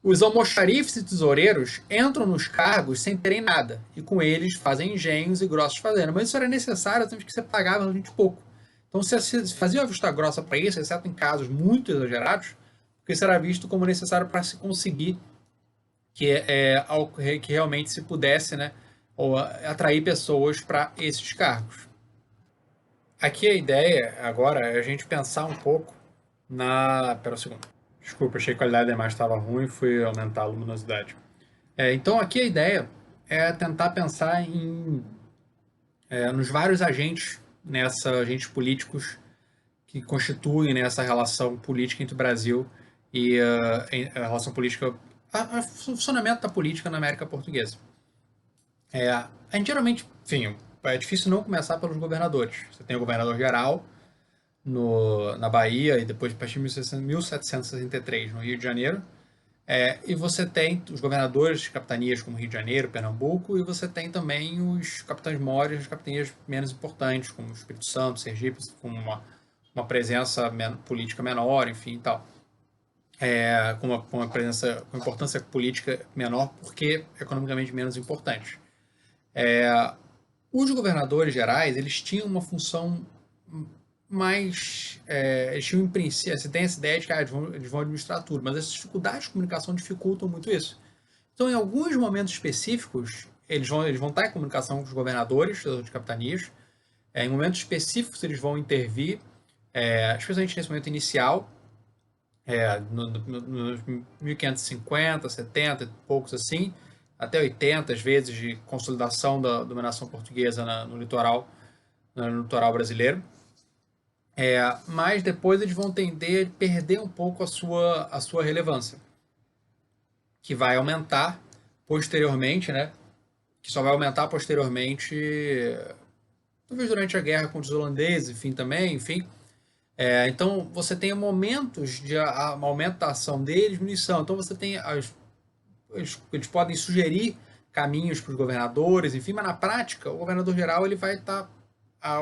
Os almoxarifes e tesoureiros entram nos cargos sem terem nada, e com eles fazem engenhos e grossos fazendas. Mas isso era necessário, tanto que você pagava realmente pouco. Então, se fazia uma vista grossa para isso, exceto em casos muito exagerados, porque isso era visto como necessário para se conseguir que realmente se pudesse, né, ou atrair pessoas para esses cargos. Aqui a ideia agora é a gente pensar um pouco na. Pera um segundo. Desculpa, achei que a qualidade da imagem estava ruim, fui aumentar a luminosidade. Então aqui a ideia é tentar pensar nos vários agentes políticos que constituem, né, essa relação política entre o Brasil e a relação política, o funcionamento da política na América Portuguesa. A gente geralmente, enfim, é difícil não começar pelos governadores. Você tem o governador geral na Bahia e depois, a partir de 1763, no Rio de Janeiro. E você tem os governadores de capitanias como Rio de Janeiro, Pernambuco, e você tem também os capitães-mores das capitanias menos importantes, como o Espírito Santo, Sergipe, com uma presença política menor, enfim, e tal. Com uma presença, com importância política menor, porque economicamente menos importante. Os governadores gerais, eles tinham uma função mais. Eles tinham, em princípio, você tem essa ideia de que eles vão administrar tudo, mas as dificuldades de comunicação dificultam muito isso. Então, em alguns momentos específicos, eles vão estar em comunicação com os governadores de capitanias. Em momentos específicos, eles vão intervir, especialmente nesse momento inicial, nos 1550, 70, poucos assim, até 80, às vezes, de consolidação da dominação portuguesa no litoral brasileiro. Mas depois eles vão tender a perder um pouco a sua relevância, que vai aumentar posteriormente, né? Que só vai aumentar posteriormente, talvez durante a guerra contra os holandeses, enfim, também, enfim. Então você tem momentos de aumento da ação deles, diminuição. Então você tem eles podem sugerir caminhos para os governadores, enfim, mas na prática o governador geral ele vai estar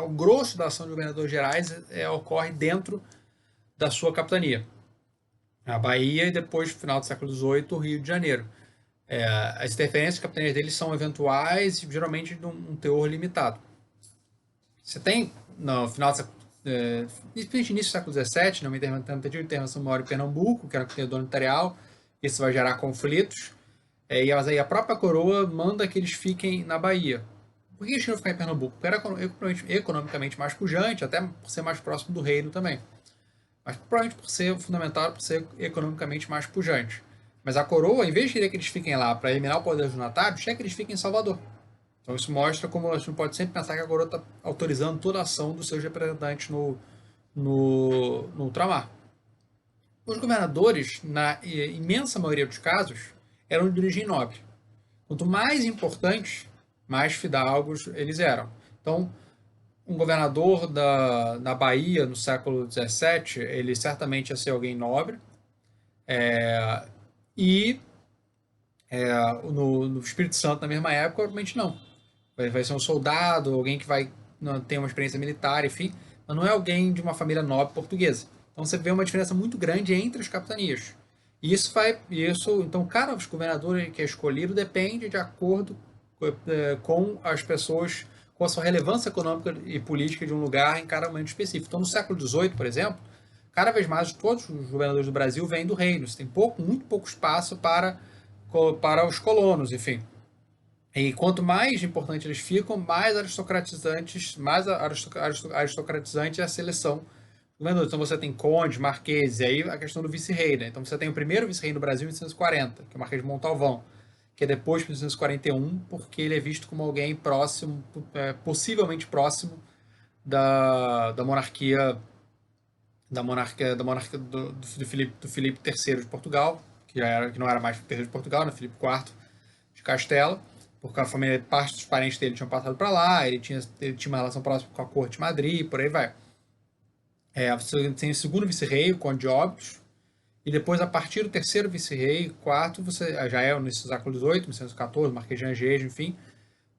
o grosso da ação de governadores gerais ocorre dentro da sua capitania. A Bahia e depois, no final do século XVIII, o Rio de Janeiro. As interferências de capitanias deles são eventuais e geralmente de um teor limitado. Você tem, no final do século início do século XVII, uma tentativa de intervenção maior em Pernambuco, que era a do notarial, isso vai gerar conflitos, mas aí a própria coroa manda que eles fiquem na Bahia. Por que eles tinham que ficar em Pernambuco? Porque era economicamente mais pujante, até por ser mais próximo do reino também. Mas provavelmente por ser fundamental, por ser economicamente mais pujante. Mas a coroa, em vez de querer que eles fiquem lá para eliminar o poder dos donatários, quer que eles fiquem em Salvador. Então isso mostra como a gente não pode sempre pensar que a coroa está autorizando toda a ação dos seus representantes no ultramar. Os governadores, na imensa maioria dos casos, eram de origem nobre. Quanto mais importantes, mais fidalgos eles eram. Então, um governador da Bahia no século XVII, ele certamente ia ser alguém nobre, e no Espírito Santo, na mesma época, provavelmente não. Vai ser um soldado, alguém que vai não, ter uma experiência militar, enfim, mas não é alguém de uma família nobre portuguesa. Então você vê uma diferença muito grande entre as capitanias. E então cada governador que é escolhido depende de acordo com as pessoas, com a sua relevância econômica e política de um lugar em cada momento específico. Então no século XVIII, por exemplo, cada vez mais todos os governadores do Brasil vêm do reino. Você tem muito pouco espaço para os colonos, enfim. E quanto mais importante eles ficam, mais aristocratizante é a seleção. Então você tem condes, marqueses, e aí a questão do vice-rei, né? Então você tem o primeiro vice-rei no Brasil em 1840, que é o Marquês de Montalvão, que é depois de 1841, porque ele é visto como alguém próximo, possivelmente próximo da monarquia do Filipe III de Portugal, que não era mais Filipe III de Portugal, né? Filipe IV de Castela, porque a família, parte dos parentes dele tinham passado para lá, ele tinha uma relação próxima com a corte de Madrid, por aí vai. Você tem o segundo vice-rei, o Conde de Óbidos, e depois, a partir do terceiro vice-rei, quarto, você já é no século XVIII, 1914, Marquês de Angejo, enfim,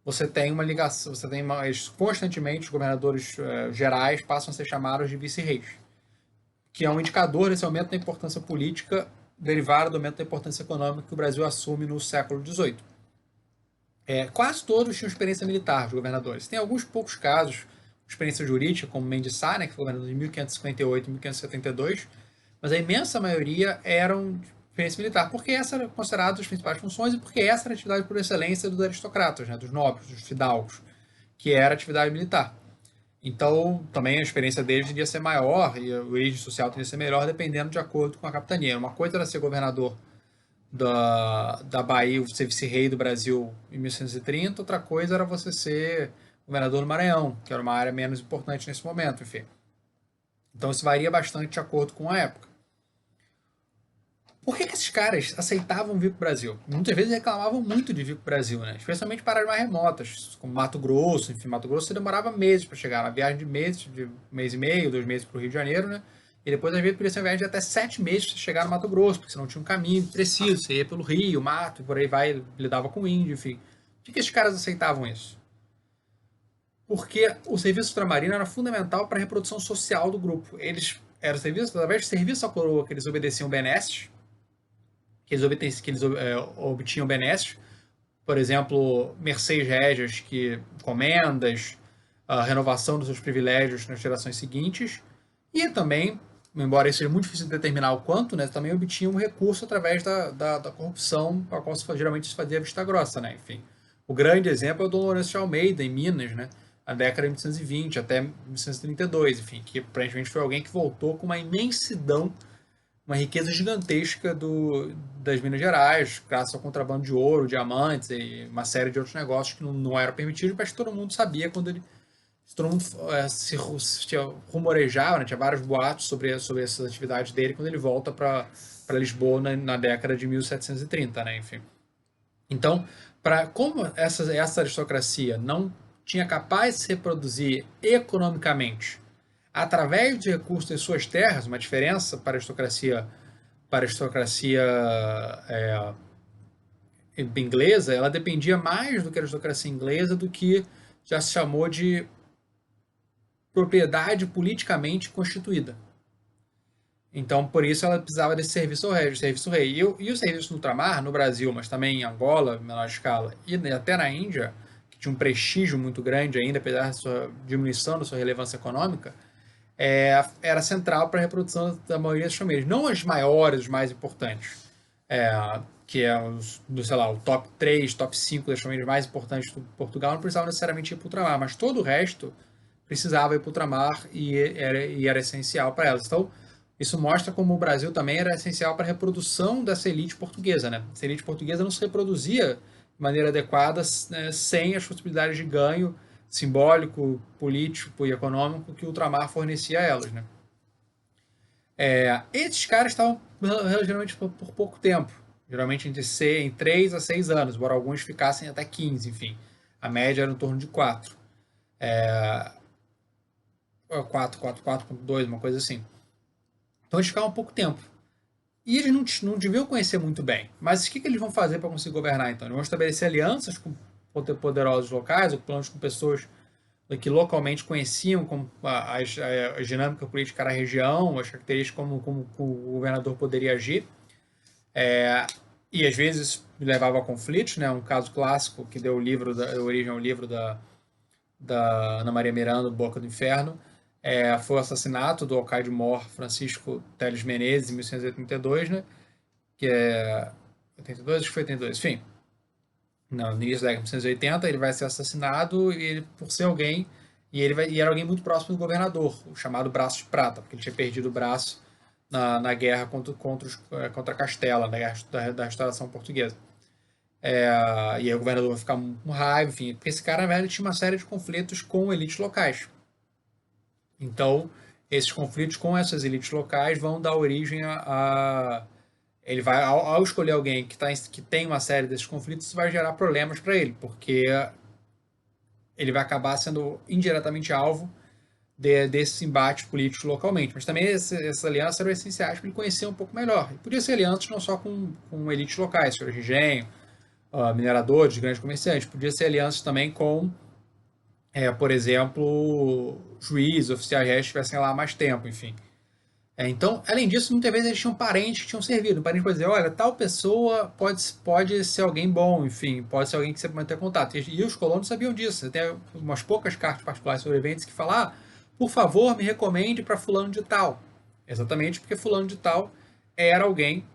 você tem uma ligação, constantemente os governadores gerais passam a ser chamados de vice-reis, que é um indicador desse aumento da importância política derivado do aumento da importância econômica que o Brasil assume no século XVIII. Quase todos tinham experiência militar, os governadores. Tem alguns poucos casos, experiência jurídica, como Mendes Sá, né, que foi governador de 1558 e 1572, mas a imensa maioria eram de experiência militar, porque essa era considerada as principais funções e porque essa era a atividade por excelência dos aristocratas, né, dos nobres, dos fidalgos, que era a atividade militar. Então, também a experiência deles iria ser maior e a origem social teria que ser melhor, dependendo de acordo com a capitania. Uma coisa era ser governador da Bahia, ser vice-rei do Brasil em 1130, outra coisa era você ser governador do Maranhão, que era uma área menos importante nesse momento, enfim. Então isso varia bastante de acordo com a época. Por que esses caras aceitavam vir para o Brasil? Muitas vezes reclamavam muito de vir para o Brasil, né? Especialmente para áreas mais remotas, como Mato Grosso. Enfim, Mato Grosso você demorava meses para chegar, uma viagem de meses, de 1 mês e meio, 2 meses para o Rio de Janeiro, né? E depois, às vezes, podia ser uma viagem de até 7 meses para chegar no Mato Grosso, porque você não tinha um caminho preciso, você ia pelo rio, mato, e por aí vai, lidava com índio, enfim. Por que esses caras aceitavam isso? Porque o serviço ultramarino era fundamental para a reprodução social do grupo. Eles eram serviços, através de serviço à coroa, que eles obedeciam benesses, obtinham benesses, por exemplo, mercês régias, comendas, a renovação dos seus privilégios nas gerações seguintes, e também, embora isso seja muito difícil de determinar o quanto, né, também obtinham recurso através da corrupção, a qual geralmente se fazia vista grossa, né, enfim. O grande exemplo é o Dom Lourenço de Almeida, em Minas, né, na década de 1820 até 1932, enfim, que aparentemente foi alguém que voltou com uma imensidão, uma riqueza gigantesca das Minas Gerais, graças ao contrabando de ouro, diamantes e uma série de outros negócios que não eram permitidos, mas que todo mundo sabia quando ele. Todo mundo se rumorejava, né? Tinha vários boatos sobre essas atividades dele quando ele volta para Lisboa na década de 1730, né? Enfim. Então, como essa aristocracia não tinha capaz de se reproduzir economicamente através de recursos de suas terras, uma diferença para a aristocracia inglesa, ela dependia mais do que a aristocracia inglesa do que já se chamou de propriedade politicamente constituída. Então, por isso ela precisava desse serviço rei. E o serviço no ultramar, no Brasil, mas também em Angola, em menor escala, e até na Índia, que tinha um prestígio muito grande ainda, apesar da sua diminuição da sua relevância econômica, era central para a reprodução da maioria das famílias. Não as maiores, os mais importantes, que é sei lá, o top 3, top 5 das famílias mais importantes de Portugal, não precisavam necessariamente ir para o ultramar, mas todo o resto precisava ir para o ultramar e era essencial para elas. Então, isso mostra como o Brasil também era essencial para a reprodução dessa elite portuguesa, né? Essa elite portuguesa não se reproduzia de maneira adequada, né, sem as possibilidades de ganho simbólico, político e econômico que o ultramar fornecia a elas, né? Esses caras estavam geralmente por pouco tempo, geralmente em 3 a 6 anos, embora alguns ficassem até 15, enfim. A média era em torno de 4. 4.4.2, uma coisa assim. Então eles ficavam pouco tempo. E eles não deviam conhecer muito bem. Mas o que eles vão fazer para conseguir governar então? Eles vão estabelecer alianças com poderosos locais, ou planos com pessoas que localmente conheciam como a dinâmica política da região, as características como o governador poderia agir. E às vezes levava a conflitos, né? Um caso clássico que deu origem ao livro da Ana Maria Miranda, Boca do Inferno, foi o assassinato do alcaide-mor Francisco Teles Menezes, em 1182, né? Que é 82, acho que foi 82, enfim. Não, no início da década de 1980, ele vai ser assassinado e ele, por ser alguém, e era alguém muito próximo do governador, o chamado Braço de Prata, porque ele tinha perdido o braço na guerra contra Castela, na guerra da restauração portuguesa. E aí o governador vai ficar com raiva, enfim, porque esse cara, na verdade, tinha uma série de conflitos com elites locais. Então, esses conflitos com essas elites locais vão dar origem ele vai, ao escolher alguém que tem uma série desses conflitos, isso vai gerar problemas para ele, porque ele vai acabar sendo indiretamente alvo desses embates políticos localmente. Mas também essas alianças eram essenciais para ele conhecer um pouco melhor. E podia ser alianças não só com elites locais, senhores de engenho, mineradores, grandes comerciantes, podia ser alianças também com, por exemplo, juízes, oficiais réis que estivessem lá há mais tempo, enfim. Então, além disso, muitas vezes eles tinham parentes que tinham servido. Um parente pode dizer, olha, tal pessoa pode ser alguém bom, enfim, pode ser alguém que você pode manter contato. E os colonos sabiam disso. Você tem umas poucas cartas particulares sobreviventes que falam, por favor, me recomende para fulano de tal. Exatamente porque fulano de tal era alguém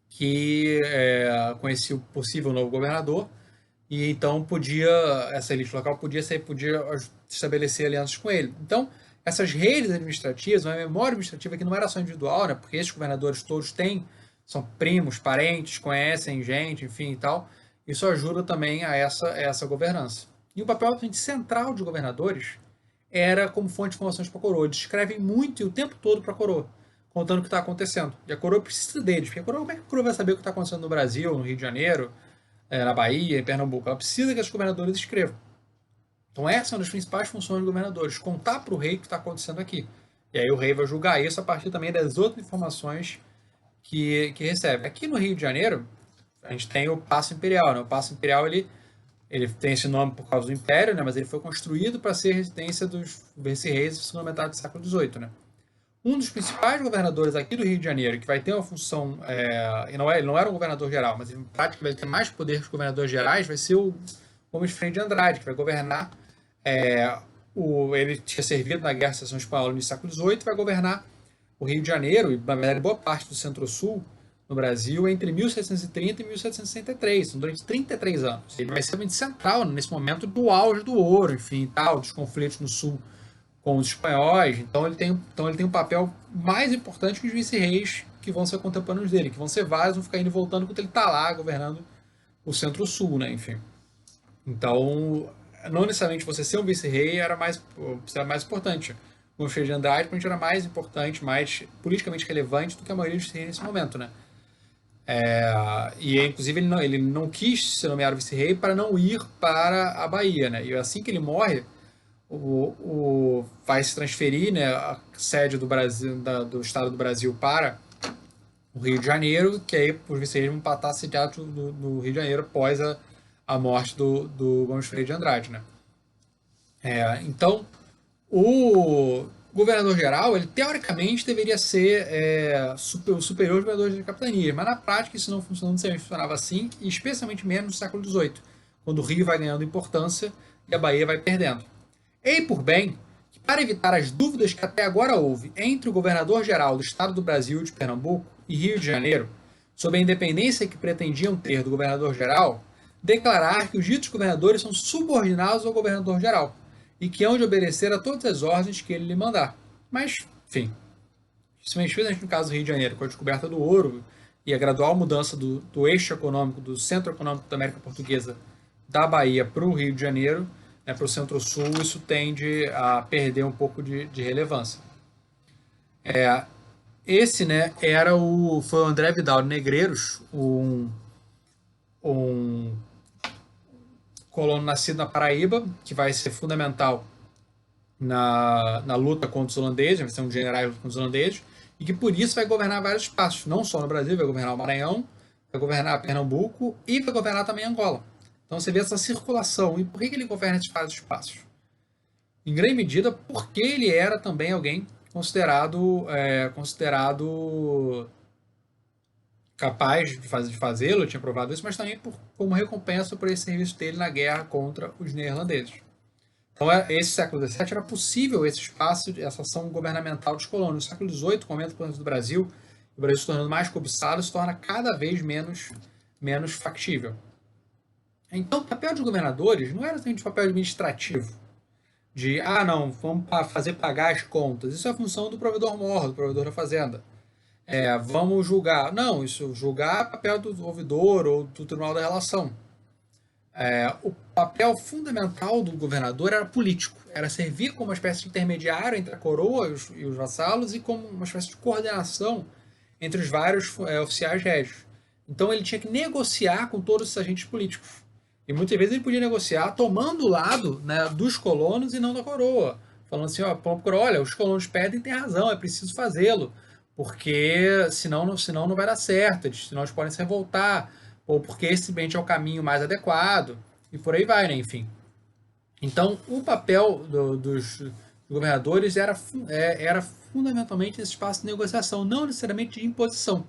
que conhecia o possível novo governador e então essa elite local podia estabelecer alianças com ele. Então, essas redes administrativas, uma memória administrativa que não era só individual, né, porque esses governadores todos são primos, parentes, conhecem gente, enfim e tal, isso ajuda também a essa governança. E o papel central dos governadores era como fonte de informações para a coroa. Eles escrevem muito e o tempo todo para a coroa, contando o que está acontecendo. E a coroa precisa deles, porque como é que a coroa vai saber o que está acontecendo no Brasil, no Rio de Janeiro, na Bahia, em Pernambuco? Ela precisa que os governadores escrevam. Então essa é uma das principais funções dos governadores, contar para o rei o que está acontecendo aqui. E aí o rei vai julgar isso a partir também das outras informações que recebe. Aqui no Rio de Janeiro, a gente tem o Paço Imperial. Né? O Paço Imperial ele tem esse nome por causa do Império, né? Mas ele foi construído para ser residência dos vice-reis da segunda metade do século XVIII. Né? Um dos principais governadores aqui do Rio de Janeiro, que vai ter uma função, ele não era um governador geral, mas em prática vai ter mais poder que os governadores gerais, vai ser o Gomes Freire de Andrade, que vai governar. Ele tinha servido na Guerra de Sucessão Espanhola no século XVIII, vai governar o Rio de Janeiro e, na verdade, boa parte do Centro-Sul no Brasil entre 1730 e 1763, então, durante 33 anos. Ele vai ser muito central nesse momento do auge do ouro, enfim, tal, dos conflitos no Sul com os espanhóis. Então ele tem um papel mais importante que os vice-reis que vão ser contemporâneos dele, que vão ser vários, vão ficar indo e voltando enquanto ele está lá governando o Centro-Sul, né? Enfim. Então, não necessariamente você ser um vice-rei era mais importante. O Freire de Andrade, para a gente, era mais importante, mais politicamente relevante do que a maioria dos reis nesse momento, né? Inclusive, ele não quis ser nomeado vice-rei para não ir para a Bahia, né? E assim que ele morre, vai se transferir, né, a sede do Brasil, do Estado do Brasil para o Rio de Janeiro, que aí os vice-reis vão estar sediados no Rio de Janeiro após a morte do Gomes Freire de Andrade, né? Então, o governador-geral, ele teoricamente deveria ser o superior dos governadores de capitania, mas na prática isso não funcionava assim, e especialmente menos no século XVIII, quando o Rio vai ganhando importância e a Bahia vai perdendo. Ei por bem que, para evitar as dúvidas que até agora houve entre o governador-geral do Estado do Brasil de Pernambuco e Rio de Janeiro, sobre a independência que pretendiam ter do governador-geral, declarar que os ditos governadores são subordinados ao governador-geral e que hão de obedecer a todas as ordens que ele lhe mandar. Mas, enfim, especialmente no caso do Rio de Janeiro, com a descoberta do ouro e a gradual mudança do eixo econômico, do centro econômico da América Portuguesa, da Bahia para o Rio de Janeiro, para o Centro-Sul, isso tende a perder um pouco de relevância. Esse, né, foi o André Vidal de Negreiros, um colono nascido na Paraíba, que vai ser fundamental na luta contra os holandeses, vai ser um general contra os holandeses, e que por isso vai governar vários espaços, não só no Brasil, vai governar o Maranhão, vai governar Pernambuco e vai governar também Angola. Então você vê essa circulação. E por que ele governa esses vários espaços? Em grande medida porque ele era também alguém considerado capaz de fazê-lo, tinha provado isso, mas também como recompensa por esse serviço dele na guerra contra os neerlandeses. Então, esse século XVII era possível esse espaço, essa ação governamental dos colônios. No século XVIII, com o aumento do Brasil, o Brasil se tornando mais cobiçado, se torna cada vez menos factível. Então, o papel dos governadores não era somente um papel administrativo, de, não, vamos fazer pagar as contas. Isso é a função do provedor mor, do provedor da fazenda. Vamos julgar. Não, isso julgar é papel do ouvidor ou do tribunal da relação. O papel fundamental do governador era político, era servir como uma espécie de intermediário entre a coroa e os vassalos e como uma espécie de coordenação entre os vários oficiais régios. Então ele tinha que negociar com todos esses agentes políticos. E muitas vezes ele podia negociar tomando o lado, né, dos colonos e não da coroa. Falando assim, olha, os colonos pedem, tem razão, é preciso fazê-lo, porque senão não vai dar certo, senão eles podem se revoltar, ou porque esse simplesmente é o caminho mais adequado, e por aí vai, né? Enfim. Então, o papel dos governadores era fundamentalmente esse espaço de negociação, não necessariamente de imposição.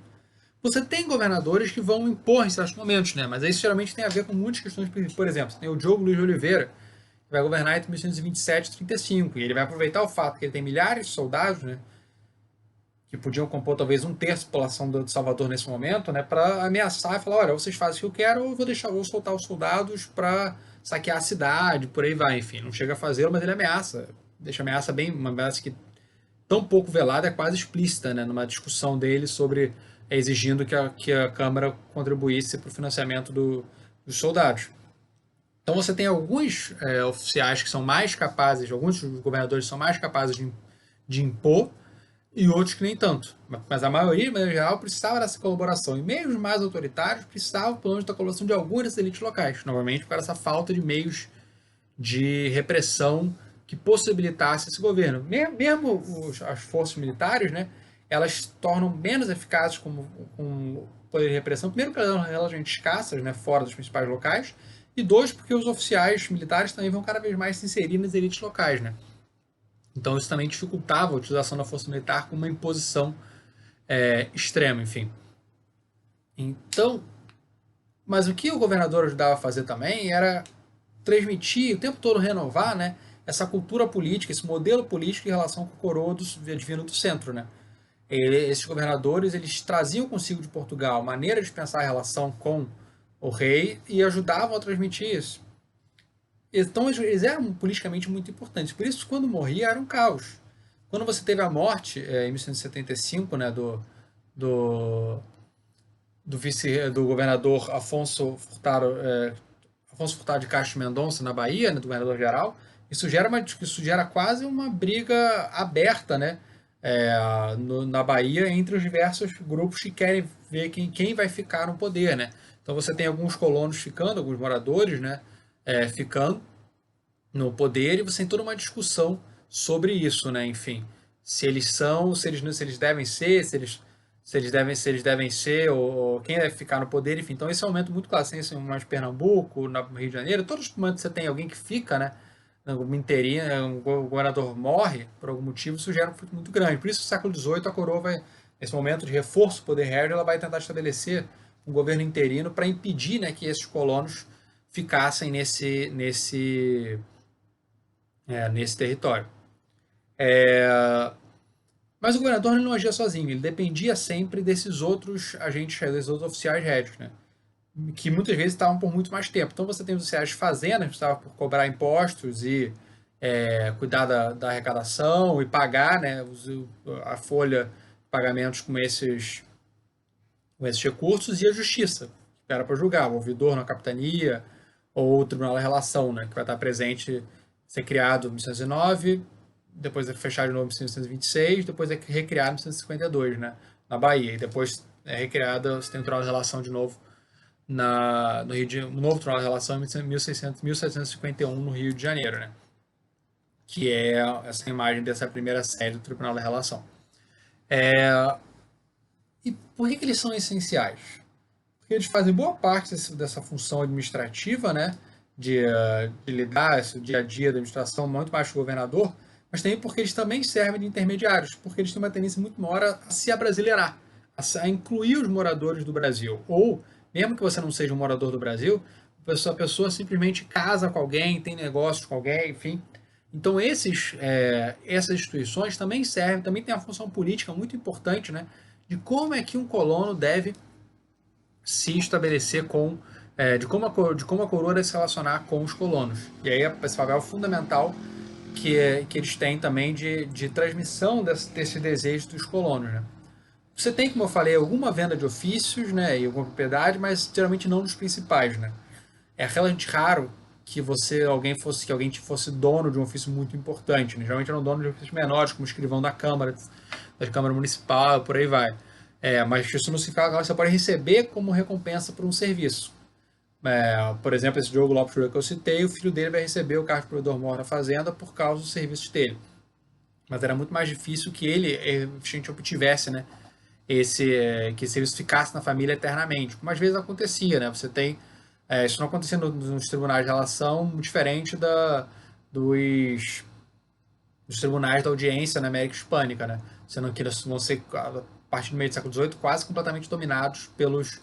Você tem governadores que vão impor em certos momentos, né? Mas isso geralmente tem a ver com muitas questões. Por exemplo, você tem o Diogo Luiz de Oliveira, que vai governar entre 1827 e 35, e ele vai aproveitar o fato que ele tem milhares de soldados, né? Que podiam compor talvez um terço da população de Salvador nesse momento, né, para ameaçar e falar, olha, vocês fazem o que eu quero, ou eu vou soltar os soldados para saquear a cidade, por aí vai, enfim, não chega a fazê-lo, mas ele ameaça, deixa a ameaça uma ameaça que tão pouco velada, é quase explícita, né, numa discussão dele sobre exigindo que a Câmara contribuísse para o financiamento dos soldados. Então você tem alguns oficiais que são mais capazes, alguns governadores são mais capazes de impor, e outros que nem tanto. Mas a maioria, em geral, precisava dessa colaboração. E mesmo os mais autoritários precisavam, pelo menos, da colaboração de algumas elites locais. Novamente, por essa falta de meios de repressão que possibilitasse esse governo. Mesmo as forças militares, né, elas se tornam menos eficazes com poder de repressão. Primeiro, porque elas são relativamente escassas, né, fora dos principais locais. E dois, porque os oficiais militares também vão cada vez mais se inserir nas elites locais, né? Então isso também dificultava a utilização da força militar como uma imposição extrema, enfim. Então, mas o que o governador ajudava a fazer também era transmitir, o tempo todo renovar, né, essa cultura política, esse modelo político em relação com o coroa divino do centro, né? Esses governadores, eles traziam consigo de Portugal maneira de pensar a relação com o rei e ajudavam a transmitir isso. Então eles eram politicamente muito importantes. Por isso, quando morria, era um caos. Quando você teve a morte, em 1875, né, do, do governador Afonso Furtado de Castro Mendonça, na Bahia, né, do governador-geral, isso gera quase uma briga aberta, né, na Bahia entre os diversos grupos que querem ver quem vai ficar no poder, né? Então você tem alguns colonos ficando, alguns moradores, né, ficando no poder, e você tem toda uma discussão sobre isso, né? Enfim, se eles devem ser, se eles devem ser, ou quem deve ficar no poder, enfim. Então esse é um momento muito claro, assim, mais de Pernambuco, no Rio de Janeiro, todos os momentos que você tem alguém que fica, né? Um governador morre por algum motivo, isso gera um conflito muito grande. Por isso, no século XVIII, a coroa vai, nesse momento de reforço do poder régio, ela vai tentar estabelecer um governo interino para impedir, né, que esses colonos ficassem nesse território. Mas o governador não agia sozinho, ele dependia sempre desses outros agentes, desses outros oficiais régios, né? Que muitas vezes estavam por muito mais tempo. Então você tem os oficiais de fazenda, que estavam por cobrar impostos e cuidar da arrecadação e pagar, né, a folha de pagamentos com esses recursos, e a justiça, que era para julgar, o ouvidor na capitania ou o tribunal da relação, né, que vai estar presente, ser criado em 1909, depois é fechado de novo em 1926, depois é recriado em 1952, né, na Bahia, e depois é recriado, você tem o tribunal da relação de novo no Rio de, o novo tribunal da relação em 1751 no Rio de Janeiro, né. que é essa imagem dessa primeira série do Tribunal da Relação. E por que eles são essenciais? Porque eles fazem boa parte dessa função administrativa, né, de lidar esse dia a dia da administração, muito mais que o governador, mas também porque eles também servem de intermediários, porque eles têm uma tendência muito maior a se abrasileirar, a incluir os moradores do Brasil. Ou, mesmo que você não seja um morador do Brasil, a pessoa simplesmente casa com alguém, tem negócios com alguém, enfim. Então, essas instituições também servem, também têm uma função política muito importante, né, de como é que um colono deve se estabelecer de como a coroa deve se relacionar com os colonos. E aí esse papel fundamental que eles têm também de transmissão desse desejo dos colonos. Né? Você tem, como eu falei, alguma venda de ofícios, né, e alguma propriedade, mas geralmente não dos principais. Né? É realmente raro que alguém fosse dono de um ofício muito importante. Né? Geralmente eram donos de ofícios menores, como escrivão da Câmara Municipal, por aí vai. Mas isso não significa que você pode receber como recompensa por um serviço. Por exemplo, esse Diogo Lopes Júnior que eu citei, o filho dele vai receber o cargo de provedor-mor na fazenda por causa dos serviços dele. Mas era muito mais difícil que ele obtivesse, né, que esse serviço ficasse na família eternamente, como às vezes acontecia, né? Isso não acontecia nos tribunais de relação, diferente dos, dos tribunais da audiência na América Hispânica, né? Sendo que eles vão ser, a partir do meio do século XVIII, quase completamente dominados pelos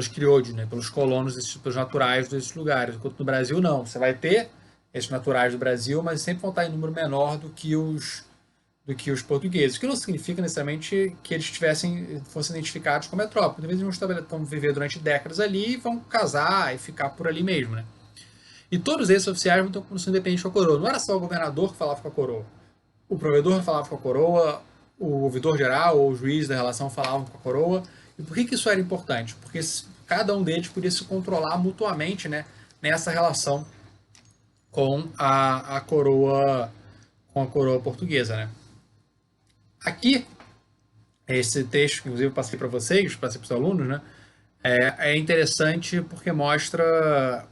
crioulos, né? Pelos colonos, pelos naturais desses lugares. Enquanto no Brasil, não. Você vai ter esses naturais do Brasil, mas sempre vão estar em número menor do que os portugueses. O que não significa necessariamente que eles fossem identificados como metrópole. Às vezes eles vão viver durante décadas ali e vão casar e ficar por ali mesmo, né? E todos esses oficiais vão ter uma condição independente com a coroa. Não era só o governador que falava com a coroa. O provedor falava com a coroa, o ouvidor geral ou o juiz da relação falavam com a coroa. E por que isso era importante? Porque cada um deles podia se controlar mutuamente, né, nessa relação com a coroa portuguesa, né? Aqui, esse texto que inclusive eu passei para vocês, passei para os alunos, né, é interessante porque mostra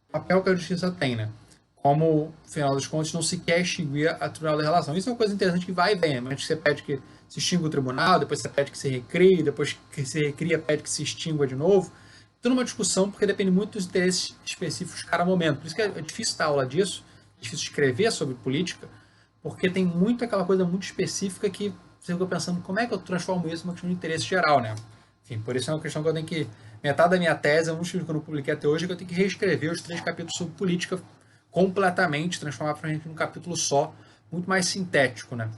o papel que a justiça tem, né? Como, no final dos contos, não se quer extinguir a tribunal da relação. Isso é uma coisa interessante que vai e vem. Antes você pede que se extinga o tribunal, depois você pede que se recrie, depois que se recria, pede que se extingua de novo. Tudo uma discussão porque depende muito dos interesses específicos de cada momento. Por isso que é difícil dar aula disso, é difícil escrever sobre política, porque tem muito aquela coisa muito específica que você fica pensando como é que eu transformo isso numa questão de interesse geral, né? Enfim, por isso é uma questão que eu tenho que... Metade da minha tese, um estudo que eu não publiquei até hoje, é que eu tenho que reescrever os 3 capítulos sobre política completamente, transformar para a gente num capítulo só, muito mais sintético, né?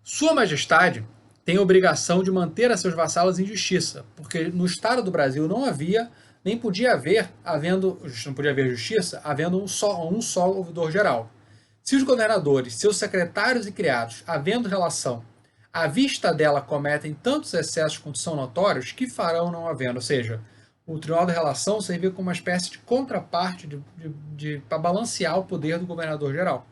Sua Majestade tem a obrigação de manter a seus vassalos em justiça, porque no Estado do Brasil não havia, nem podia haver, não podia haver justiça, havendo um só ouvidor geral. Se os governadores, seus secretários e criados, havendo relação, à vista dela cometem tantos excessos quanto são notórios, que farão não havendo? Ou seja, o Tribunal da Relação servia como uma espécie de contraparte para balancear o poder do governador geral.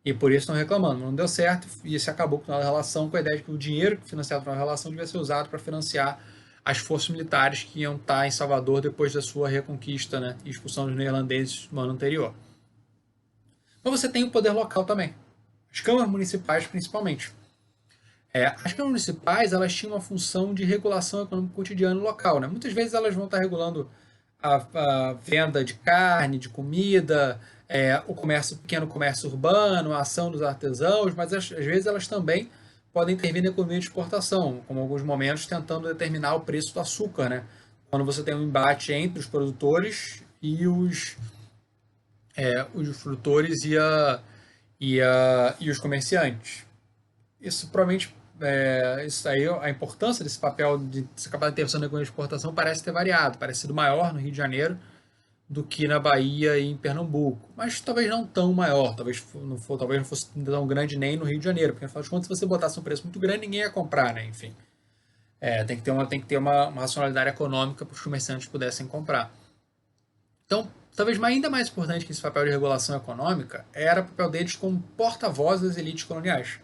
E por isso estão reclamando. Não deu certo e isso acabou com a relação, com a ideia de que o dinheiro que financiava a relação devia ser usado para financiar as forças militares que iam estar em Salvador depois da sua reconquista, né, e expulsão dos neerlandeses no ano anterior. Mas você tem o poder local também. As câmaras municipais, principalmente. As câmaras municipais, elas tinham uma função de regulação econômica cotidiana local. Né? Muitas vezes elas vão estar regulando a venda de carne, de comida, o pequeno comércio urbano, a ação dos artesãos, mas às vezes elas também podem intervir na economia de exportação, como em alguns momentos tentando determinar o preço do açúcar, né? Quando você tem um embate entre os produtores e os produtores e os comerciantes. Isso provavelmente, isso aí, a importância desse papel de ser capaz de intervenção na economia de exportação parece ter variado, parece ser maior no Rio de Janeiro do que na Bahia e em Pernambuco, mas talvez não tão maior, talvez não fosse tão grande nem no Rio de Janeiro, porque afinal de contas, se você botasse um preço muito grande, ninguém ia comprar, né? Enfim, tem que ter uma racionalidade econômica para os comerciantes pudessem comprar. Então, talvez ainda mais importante que esse papel de regulação econômica era o papel deles como porta-voz das elites coloniais.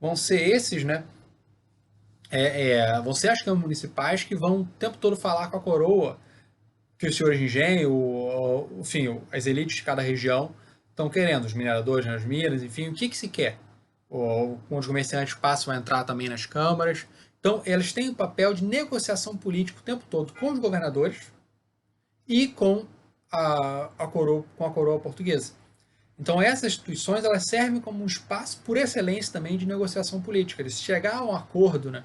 Vão ser esses, né? Vão ser as câmaras municipais que vão o tempo todo falar com a coroa, que os senhores de engenho, enfim, as elites de cada região estão querendo, os mineradores nas minas, enfim, o que, que se quer. Ou, os comerciantes passam a entrar também nas câmaras. Então, eles têm o papel de negociação política o tempo todo com os governadores e com a coroa portuguesa. Então, essas instituições elas servem como um espaço por excelência também de negociação política. Eles chegar a um acordo, né?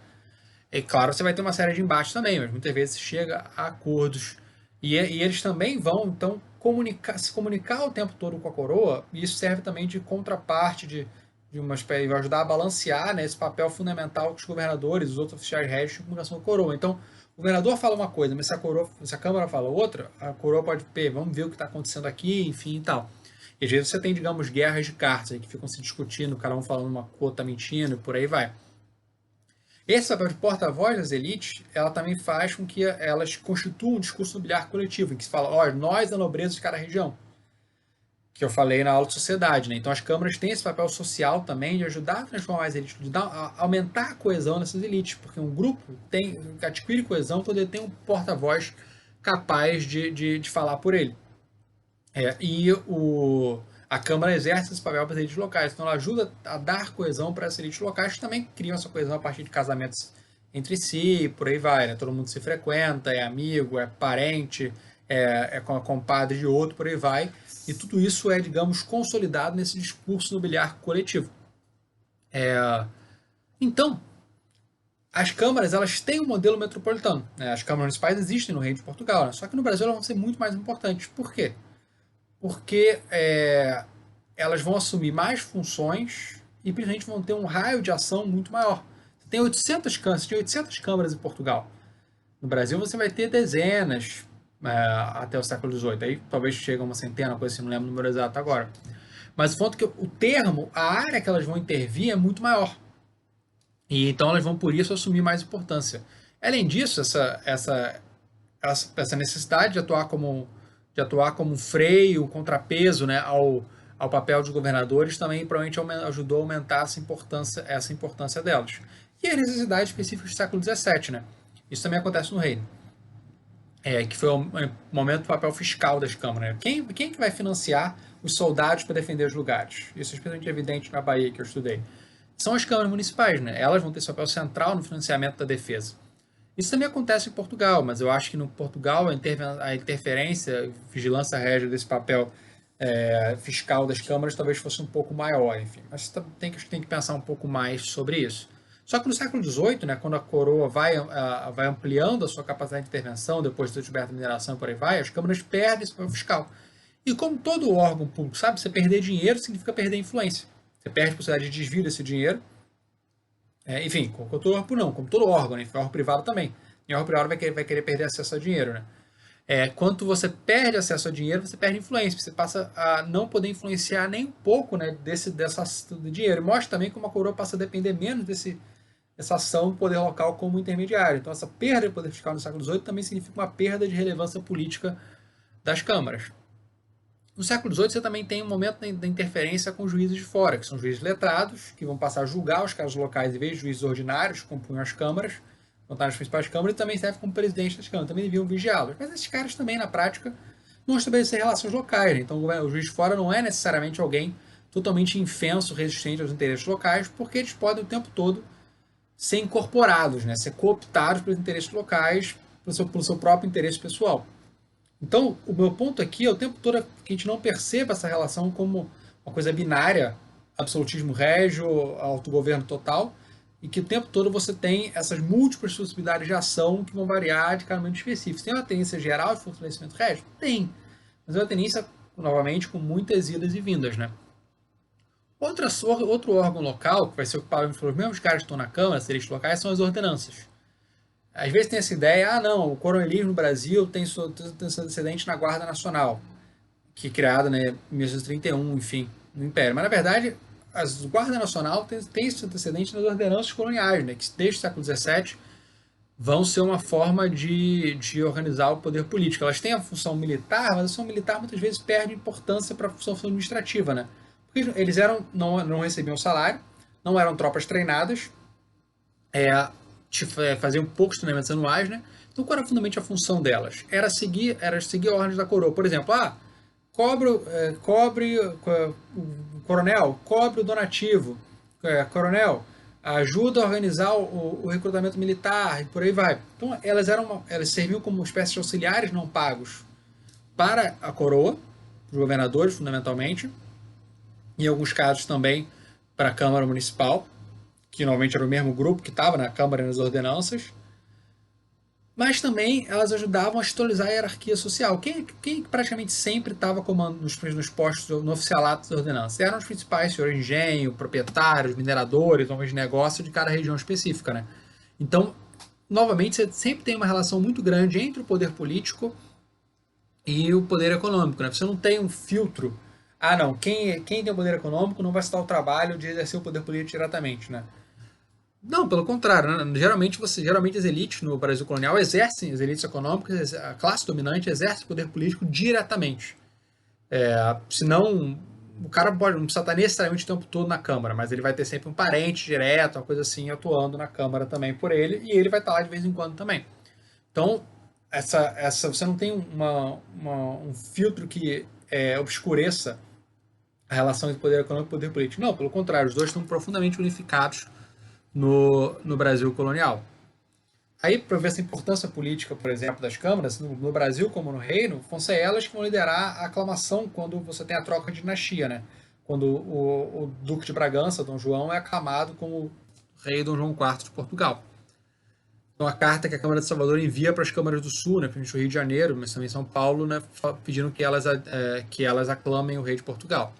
E claro, você vai ter uma série de embates também, mas muitas vezes se chega a acordos. E eles também vão, então, se comunicar o tempo todo com a coroa, e isso serve também de contraparte, de uma espécie, vai ajudar a balancear, né, esse papel fundamental que os governadores, os outros oficiais régios de comunicação com a coroa. Então, o governador fala uma coisa, mas se a Câmara fala outra, a coroa pode, vamos ver o que está acontecendo aqui, enfim e tal. E às vezes você tem, digamos, guerras de cartas aí, que ficam se discutindo, cada um falando uma coisa, tá mentindo, e por aí vai. Esse papel de porta-voz das elites, ela também faz com que elas constituam um discurso nobiliário coletivo, em que se fala, ó, nós, a nobreza de cada região, que eu falei na aula de sociedade, né? Então as câmaras têm esse papel social também de ajudar a transformar as elites, de aumentar a coesão nessas elites, porque um grupo adquire coesão quando ele tem um porta-voz capaz de falar por ele. A Câmara exerce esse papel para as elites locais, então ela ajuda a dar coesão para essas elites locais que também criam essa coesão a partir de casamentos entre si, por aí vai, né? Todo mundo se frequenta, é amigo, é parente, é compadre de outro, por aí vai, e tudo isso é, digamos, consolidado nesse discurso nobiliário coletivo. Então, as câmaras elas têm um modelo metropolitano, né? As câmaras municipais existem no Reino de Portugal, né? Só que no Brasil elas vão ser muito mais importantes. Por quê? Porque elas vão assumir mais funções e principalmente vão ter um raio de ação muito maior. Você tem 800 câmaras em Portugal. No Brasil você vai ter dezenas até o século XVIII. Aí talvez chegue a uma centena, coisa assim, não lembro o número exato agora. Mas o ponto é que o termo, a área que elas vão intervir é muito maior. E então elas vão por isso assumir mais importância. Além disso, essa necessidade de atuar como um freio, um contrapeso, né, ao papel dos governadores também provavelmente ajudou a aumentar essa importância delas. E a necessidade específica do século XVII, né? Isso também acontece no reino. Que foi o momento do papel fiscal das câmaras. Né? Quem que vai financiar os soldados para defender os lugares? Isso é especialmente evidente na Bahia, que eu estudei. São as câmaras municipais, né? Elas vão ter esse papel central no financiamento da defesa. Isso também acontece em Portugal, mas eu acho que no Portugal a interferência, a vigilância régia desse papel fiscal das câmaras talvez fosse um pouco maior, enfim. Mas tem que pensar um pouco mais sobre isso. Só que no século XVIII, né, quando a coroa vai ampliando a sua capacidade de intervenção, depois da descoberta da mineração e por aí vai, as câmaras perdem esse papel fiscal. E como todo órgão público sabe, você perder dinheiro significa perder influência. Você perde a possibilidade de desvio desse dinheiro. Enfim, como todo órgão não, como todo órgão, né? Órgão privado também. E o órgão privado vai querer perder acesso a dinheiro, né? Quando você perde acesso a dinheiro, você perde influência. Você passa a não poder influenciar nem um pouco, né, dessa dinheiro. Mostra também como a coroa passa a depender menos dessa ação do poder local como intermediário. Então, essa perda de poder fiscal no século XVIII também significa uma perda de relevância política das câmaras. No século XVIII, você também tem um momento da interferência com juízes de fora, que são juízes letrados, que vão passar a julgar os casos locais em vez de juízes ordinários, que compunham as câmaras, vão estar nas principais câmaras, e também servem como presidente das câmaras, também deviam vigiá-los. Mas esses caras também, na prática, não estabelecer relações locais. Né? Então, o juiz de fora não é necessariamente alguém totalmente infenso, resistente aos interesses locais, porque eles podem o tempo todo ser incorporados, né? Ser cooptados pelos interesses locais, pelo seu próprio interesse pessoal. Então, o meu ponto aqui é o tempo todo que a gente não perceba essa relação como uma coisa binária, absolutismo régio, autogoverno total, e que o tempo todo você tem essas múltiplas possibilidades de ação que vão variar de cada momento específico. Tem uma tendência geral de fortalecimento régio? Tem. Mas é uma tendência, novamente, com muitas idas e vindas, né? Outro órgão local, que vai ser ocupado pelos mesmos caras que estão na Câmara, seres locais, são as ordenanças. Às vezes tem essa ideia, não, o coronelismo no Brasil tem seu antecedente na Guarda Nacional, que é criada, né, em 1931, enfim, no Império. Mas, na verdade, a Guarda Nacional tem seu antecedente nas ordenanças coloniais, né, que desde o século XVII vão ser uma forma de organizar o poder político. Elas têm a função militar, mas a função militar muitas vezes perde importância para a função administrativa, né? Porque eles não recebiam salário, não eram tropas treinadas, faziam poucos treinamentos anuais, né? Então, qual era fundamentalmente a função delas? Era seguir ordens da coroa. Por exemplo, o coronel, cobre o donativo, coronel, ajuda a organizar o recrutamento militar e por aí vai. Então elas serviam como uma espécie de auxiliares não pagos para a coroa, os governadores fundamentalmente, em alguns casos também para a Câmara Municipal, que normalmente era o mesmo grupo que estava na Câmara e nas ordenanças, mas também elas ajudavam a historizar a hierarquia social. Quem praticamente sempre estava comandando nos postos no oficialato das ordenanças? Eram os principais senhores de engenho, proprietários, mineradores, homens de negócio de cada região específica, né? Então, novamente, você sempre tem uma relação muito grande entre o poder político e o poder econômico, né? Você não tem um filtro. Ah, não, quem tem o poder econômico não vai se dar o trabalho de exercer o poder político diretamente, né? Não, pelo contrário, né? Geralmente as elites no Brasil colonial exercem, as elites econômicas, a classe dominante exerce o poder político diretamente. Senão, o cara não precisa estar necessariamente o tempo todo na Câmara, mas ele vai ter sempre um parente direto, uma coisa assim, atuando na Câmara também por ele, e ele vai estar lá de vez em quando também. Então, você não tem um filtro que obscureça a relação entre poder econômico e poder político. Não, pelo contrário, os dois estão profundamente unificados no Brasil colonial. Aí, para ver essa importância política, por exemplo, das câmaras, no Brasil como no Reino, vão ser elas que vão liderar a aclamação quando você tem a troca de dinastia, né? Quando o Duque de Bragança, Dom João, é aclamado como rei Dom João IV de Portugal. Então, a carta que a Câmara de Salvador envia para as câmaras do Sul, né, principalmente o Rio de Janeiro, mas também São Paulo, né, pedindo que elas aclamem o rei de Portugal.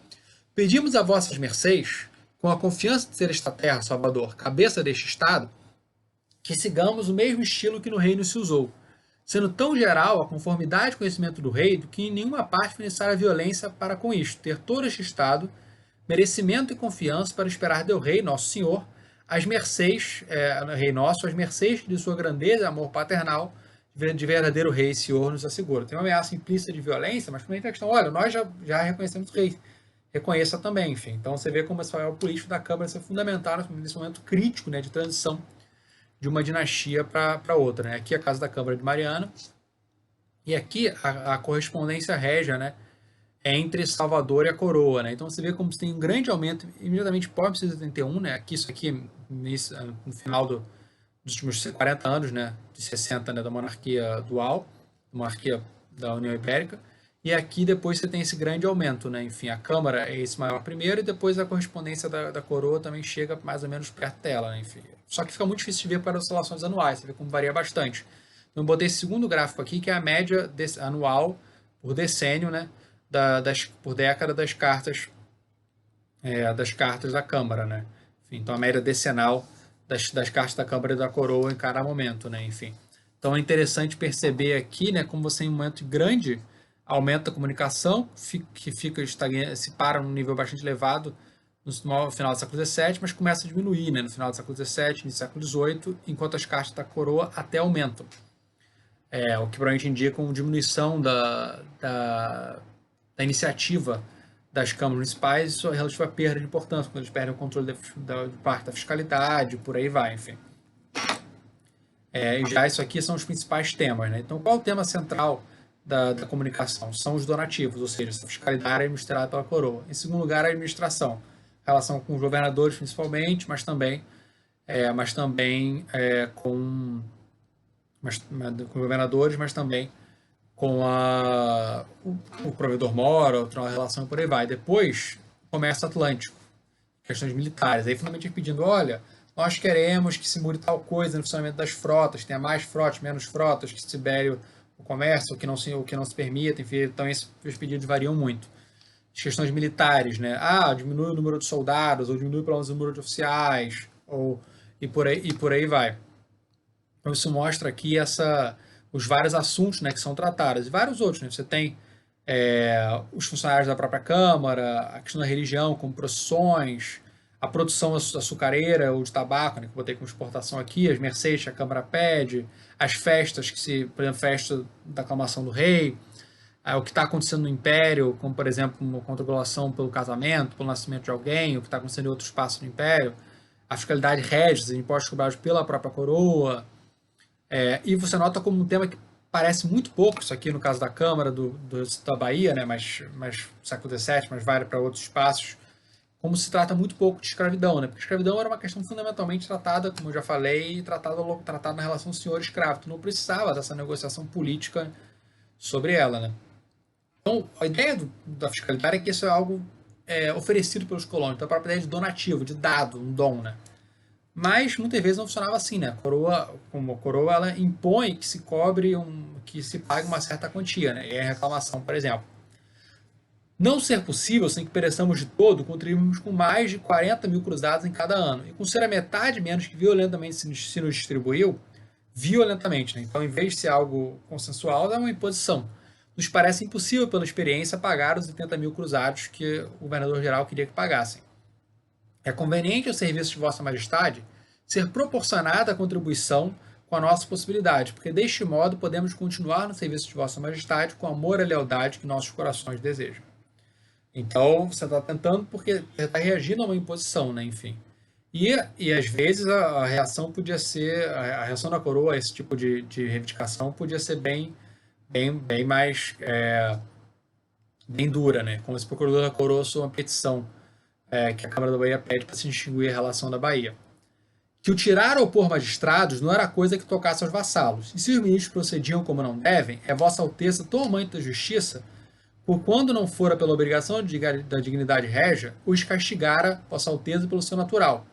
Pedimos a vossas mercês, com a confiança de ser esta terra, Salvador, cabeça deste Estado, que sigamos o mesmo estilo que no reino se usou, sendo tão geral a conformidade e conhecimento do rei, do que em nenhuma parte foi necessária violência para com isto, ter todo este Estado, merecimento e confiança para esperar do rei, nosso Senhor, as mercês, rei nosso, as mercês de sua grandeza e amor paternal, de verdadeiro rei e senhor nos assegura. Tem uma ameaça implícita de violência, mas também tem a questão, olha, nós já reconhecemos o rei, reconheça também, enfim. Então você vê como esse papel político da Câmara é fundamental nesse momento crítico, né, de transição de uma dinastia para outra, né? Aqui é a casa da Câmara de Mariana, e aqui a correspondência régia, né, é entre Salvador e a coroa, né? Então você vê como tem um grande aumento imediatamente pós 1981, né? Isso aqui no final dos últimos 40 anos, né, de 60, né, da monarquia dual, monarquia da União Ibérica, e aqui depois você tem esse grande aumento, né? Enfim, a Câmara é esse maior primeiro, e depois a correspondência da coroa também chega mais ou menos perto dela, né? Enfim, só que fica muito difícil de ver para oscilações anuais, você vê como varia bastante. Então eu botei esse segundo gráfico aqui, que é a média anual por decênio, né? Por década das cartas da Câmara, né? Enfim, então a média decenal das cartas da Câmara e da Coroa em cada momento, né? Enfim, então é interessante perceber aqui, né, como você em um momento grande aumenta a comunicação, que se para num nível bastante elevado no final do século XVII, mas começa a diminuir, né, no final do século XVII, no século XVIII, enquanto as cartas da Coroa até aumentam. O que provavelmente indica uma diminuição da iniciativa das câmaras municipais e sua relativa perda de importância, quando eles perdem o controle de parte da fiscalidade, por aí vai, enfim. E já isso aqui são os principais temas, né? Então, qual é o tema central da comunicação? São os donativos, ou seja, essa fiscalidade é administrada pela coroa. Em segundo lugar, a administração, relação com os governadores principalmente, mas também com governadores, mas também com o provedor mora, outra relação e por aí vai. Depois, comércio atlântico, questões militares. Aí, finalmente, pedindo, olha, nós queremos que se mude tal coisa no funcionamento das frotas, tenha mais frotas, menos frotas, que se libere o comércio, o que não se permita, enfim. Então, esses pedidos variam muito. As questões militares, né? Diminui o número de soldados, ou diminui pelo menos o número de oficiais, e por aí vai. Então, isso mostra aqui os vários assuntos, né, que são tratados, e vários outros, né? Você tem os funcionários da própria Câmara, a questão da religião, como procissões, a produção açucareira ou de tabaco, né, que eu botei como exportação aqui, as mercês que a Câmara pede, as festas, por exemplo, festa da aclamação do rei, o que está acontecendo no Império, como, por exemplo, uma controlação pelo casamento, pelo nascimento de alguém, o que está acontecendo em outros espaços do Império, a fiscalidade régia, os impostos cobrados pela própria coroa. E você nota como um tema que parece muito pouco, isso aqui no caso da Câmara da Bahia, né, mas século XVII, mas vale para outros espaços, como se trata muito pouco de escravidão, né? Porque escravidão era uma questão fundamentalmente tratada, como eu já falei, tratada na relação senhor-escravo. Tu não precisava dessa negociação política sobre ela, né? Então, a ideia da fiscalidade é que isso é algo oferecido pelos colonos. Então, a própria ideia de donativo, de dado, um dom, né? Mas muitas vezes não funcionava assim, né? Como a coroa, ela impõe que se cobre que se pague uma certa quantia, né? E a reclamação, por exemplo. Não ser possível, sem que pereçamos de todo, contribuímos com mais de 40 mil cruzados em cada ano. E com ser a metade menos que violentamente se nos distribuiu, violentamente, né? Então, em vez de ser algo consensual, é uma imposição. Nos parece impossível, pela experiência, pagar os 80 mil cruzados que o governador-geral queria que pagassem. É conveniente ao serviço de Vossa Majestade ser proporcionada a contribuição com a nossa possibilidade, porque deste modo podemos continuar no serviço de Vossa Majestade com o amor e a lealdade que nossos corações desejam. Então, você está tentando porque você está reagindo a uma imposição, né? Enfim. E às vezes a reação podia ser, a reação da coroa a esse tipo de reivindicação podia ser bem mais bem dura, né? Como se o procurador da coroa fosse uma petição que a Câmara da Bahia pede para se extinguir a relação da Bahia. Que o tirar ou pôr magistrados não era coisa que tocasse aos vassalos. E se os ministros procediam como não devem, é Vossa Alteza, tomante da justiça, por quando não fora pela obrigação da dignidade régia, os castigara Vossa Alteza pelo seu natural.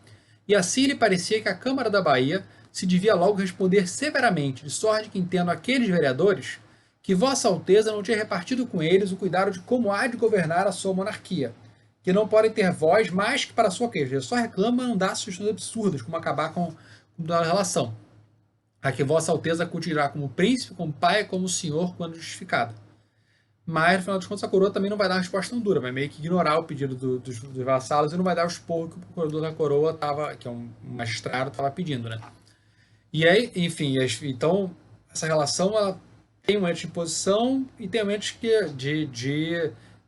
E assim lhe parecia que a Câmara da Bahia se devia logo responder severamente, de sorte que entendo aqueles vereadores que Vossa Alteza não tinha repartido com eles o cuidado de como há de governar a sua monarquia, que não podem ter voz mais que para a sua queixa. Só reclama não dá sugestões absurdas, como acabar com a relação. A que Vossa Alteza acudirá como príncipe, como pai, como senhor, quando justificado. Mas, no final dos contos, a coroa também não vai dar uma resposta tão dura, vai meio que ignorar o pedido dos vassalos e não vai dar o esporro que o procurador da coroa estava, que é um magistrado, estava pedindo, né? E aí, enfim, então, essa relação, ela tem momentos de imposição e tem momentos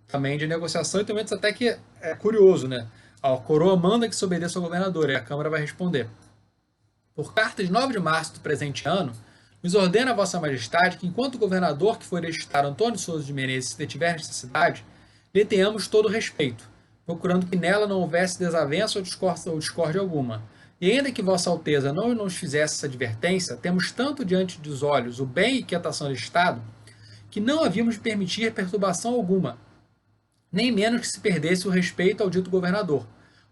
também de negociação e tem momentos até que é curioso, né? A coroa manda que se obedeça ao governador e a Câmara vai responder. Por carta de 9 de março do presente ano, nos ordena a Vossa Majestade que, enquanto o governador que for estar Antônio Souza de Menezes se detiver nesta cidade, lhe tenhamos todo o respeito, procurando que nela não houvesse desavença ou discórdia alguma. E ainda que Vossa Alteza não nos fizesse essa advertência, temos tanto diante dos olhos o bem e quietação do Estado, que não havíamos de permitir perturbação alguma, nem menos que se perdesse o respeito ao dito governador,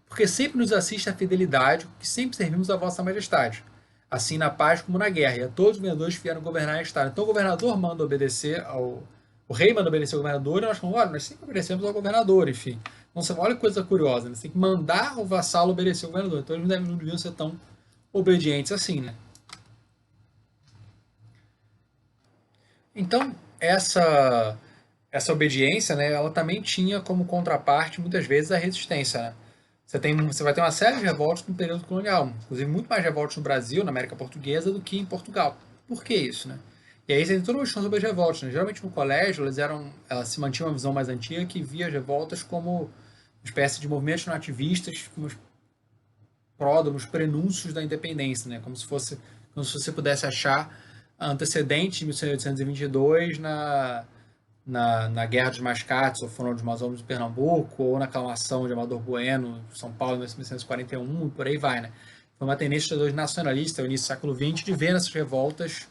porque sempre nos assiste a fidelidade, que sempre servimos a Vossa Majestade, assim na paz como na guerra, e a todos os governadores que vieram governar a Estado. Então o governador manda obedecer o rei manda obedecer ao governador, e nós falamos, olha, nós sempre obedecemos ao governador, enfim. Então você olha que coisa curiosa, né? Você tem que mandar o vassalo obedecer ao governador. Então eles não deviam ser tão obedientes assim, né? Então, essa obediência, né, ela também tinha como contraparte, muitas vezes, a resistência, né? Você vai ter uma série de revoltas no período colonial, inclusive muito mais revoltas no Brasil, na América Portuguesa, do que em Portugal. Por que isso, né? E aí você tem toda uma questão sobre as revoltas, né? Geralmente no colégio, elas se mantinham uma visão mais antiga que via as revoltas como uma espécie de movimentos nativistas, como pródromos, prenúncios da independência, né? Como se você pudesse achar antecedentes de 1822 na Guerra dos Mascates, ou Foram dos Amazônicos de Pernambuco, ou na aclamação de Amador Bueno, São Paulo, em 1941, e por aí vai, né? Foi uma tendência dos nacionalistas, no início do século XX, de ver essas revoltas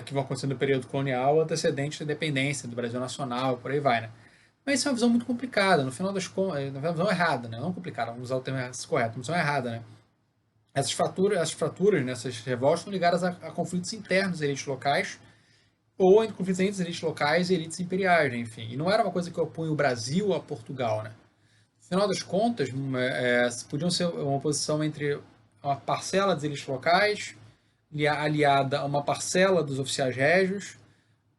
que vão acontecer no período colonial, antecedentes da independência do Brasil Nacional, por aí vai, né? Mas isso é uma visão muito complicada, no final das contas, é uma visão errada, né? Não complicada, vamos usar o termo correto, uma visão errada, né? Essas fraturas, né, essas revoltas estão ligadas a conflitos internos das elites locais, ou entre conflitos entre elites locais e elites imperiais, né, enfim. E não era uma coisa que opunha o Brasil a Portugal, né? No final das contas, podiam ser uma oposição entre uma parcela das elites locais, aliada a uma parcela dos oficiais régios,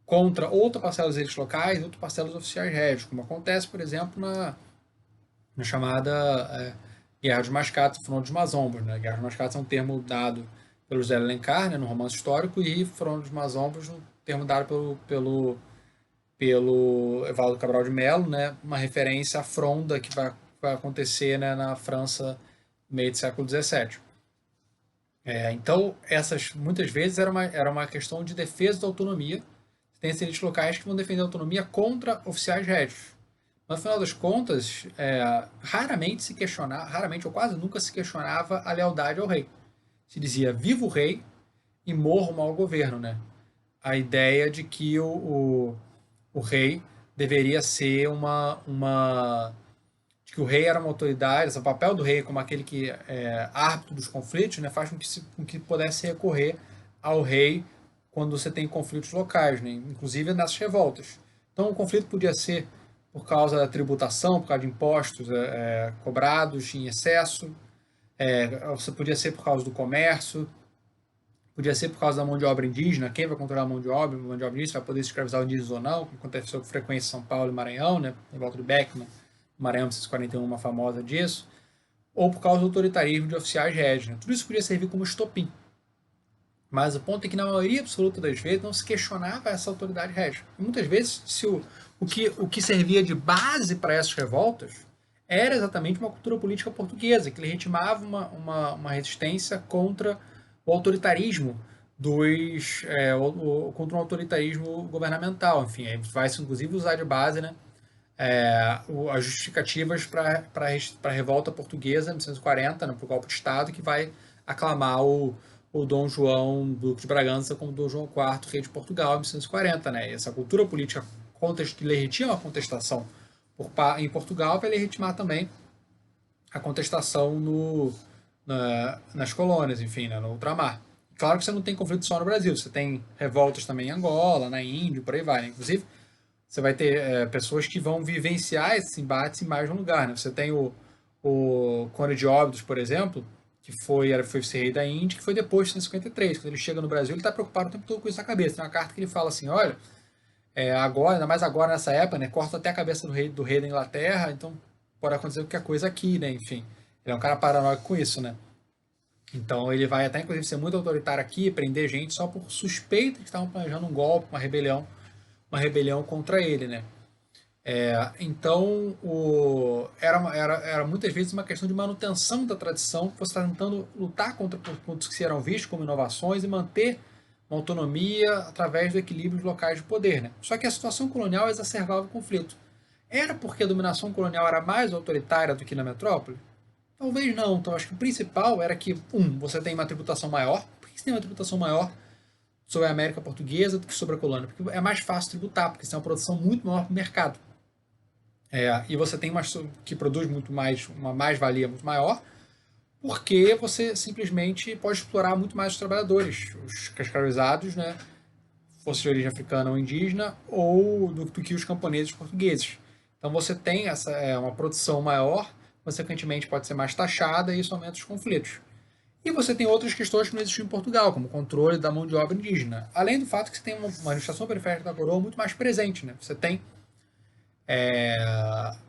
contra outra parcela das elites locais e outra parcela dos oficiais régios, como acontece, por exemplo, na chamada Guerra dos Mascates, Fronte dos Mazombos. Né? Guerra dos Mascates é um termo dado pelo José Alencar, né, no romance histórico, e Fronte dos Mazombos, um termo dado pelo Evaldo Cabral de Melo, né, uma referência à fronda que vai acontecer, né, na França no meio do século XVII. Então, essas muitas vezes era uma questão de defesa da autonomia. Tem elites locais que vão defender a autonomia contra oficiais régios. Mas, no final das contas, raramente se questionava, raramente ou quase nunca se questionava a lealdade ao rei. Se dizia viva o rei e morra o mau governo, né? A ideia de que o rei deveria ser de que o rei era uma autoridade, o papel do rei como aquele que é árbitro dos conflitos, né, faz com que pudesse recorrer ao rei quando você tem conflitos locais, né, inclusive nessas revoltas. Então o conflito podia ser por causa da tributação, por causa de impostos cobrados em excesso, você podia ser por causa do comércio, podia ser por causa da mão de obra indígena, quem vai controlar a mão de obra indígena, vai poder escravizar os indígenas ou não, como aconteceu com frequência em São Paulo e Maranhão, né, em volta do Beckman, Maranhão 1941, uma famosa disso, ou por causa do autoritarismo de oficiais régios. Né? Tudo isso podia servir como estopim. Mas o ponto é que, na maioria absoluta das vezes, não se questionava essa autoridade régia. E muitas vezes, o que servia de base para essas revoltas era exatamente uma cultura política portuguesa, que legitimava uma resistência contra o autoritarismo contra um autoritarismo governamental. Enfim, vai se inclusive usar de base, né, as justificativas para a revolta portuguesa em 1940, né, para o golpe de Estado, que vai aclamar o Dom João Duque de Bragança como Dom João IV, rei de Portugal, em 1940. Né? E essa cultura política que legitima a contestação em Portugal vai legitimar também a contestação nas colônias, enfim, né, no ultramar. Claro que você não tem conflito só no Brasil, você tem revoltas também em Angola, na Índia, por aí vai. Né? Inclusive, você vai ter pessoas que vão vivenciar esses embates em mais de um lugar. Né? Você tem o Conde de Óbidos, por exemplo, que foi vice-rei da Índia, que foi depois de 1953. Quando ele chega no Brasil, ele está preocupado o tempo todo com isso na cabeça. Tem uma carta que ele fala assim, olha, agora, ainda mais agora nessa época, né, corta até a cabeça do rei da Inglaterra, então pode acontecer qualquer coisa aqui, né, enfim. Ele é um cara paranoico com isso, né. Então ele vai até, inclusive, ser muito autoritário aqui, prender gente só por suspeita que estavam planejando um golpe, uma rebelião contra ele, né. Então, era muitas vezes uma questão de manutenção da tradição, que você está tentando lutar contra pontos que eram vistos como inovações e manter uma autonomia através do equilíbrio de locais de poder. Né? Só que a situação colonial exacerbava o conflito. Era porque a dominação colonial era mais autoritária do que na metrópole? Talvez não. Então, acho que o principal era que, você tem uma tributação maior. Por que você tem uma tributação maior sobre a América Portuguesa do que sobre a colônia? Porque é mais fácil tributar, porque você tem uma produção muito maior para o mercado. E você tem que produz muito mais, uma mais-valia muito maior, porque você simplesmente pode explorar muito mais os trabalhadores, os escravizados, né, fosse de origem africana ou indígena, ou do que os camponeses portugueses. Então você tem uma produção maior, consequentemente pode ser mais taxada e isso aumenta os conflitos. E você tem outras questões que não existiam em Portugal, como o controle da mão de obra indígena. Além do fato que você tem uma administração periférica da coroa muito mais presente. Né? Você tem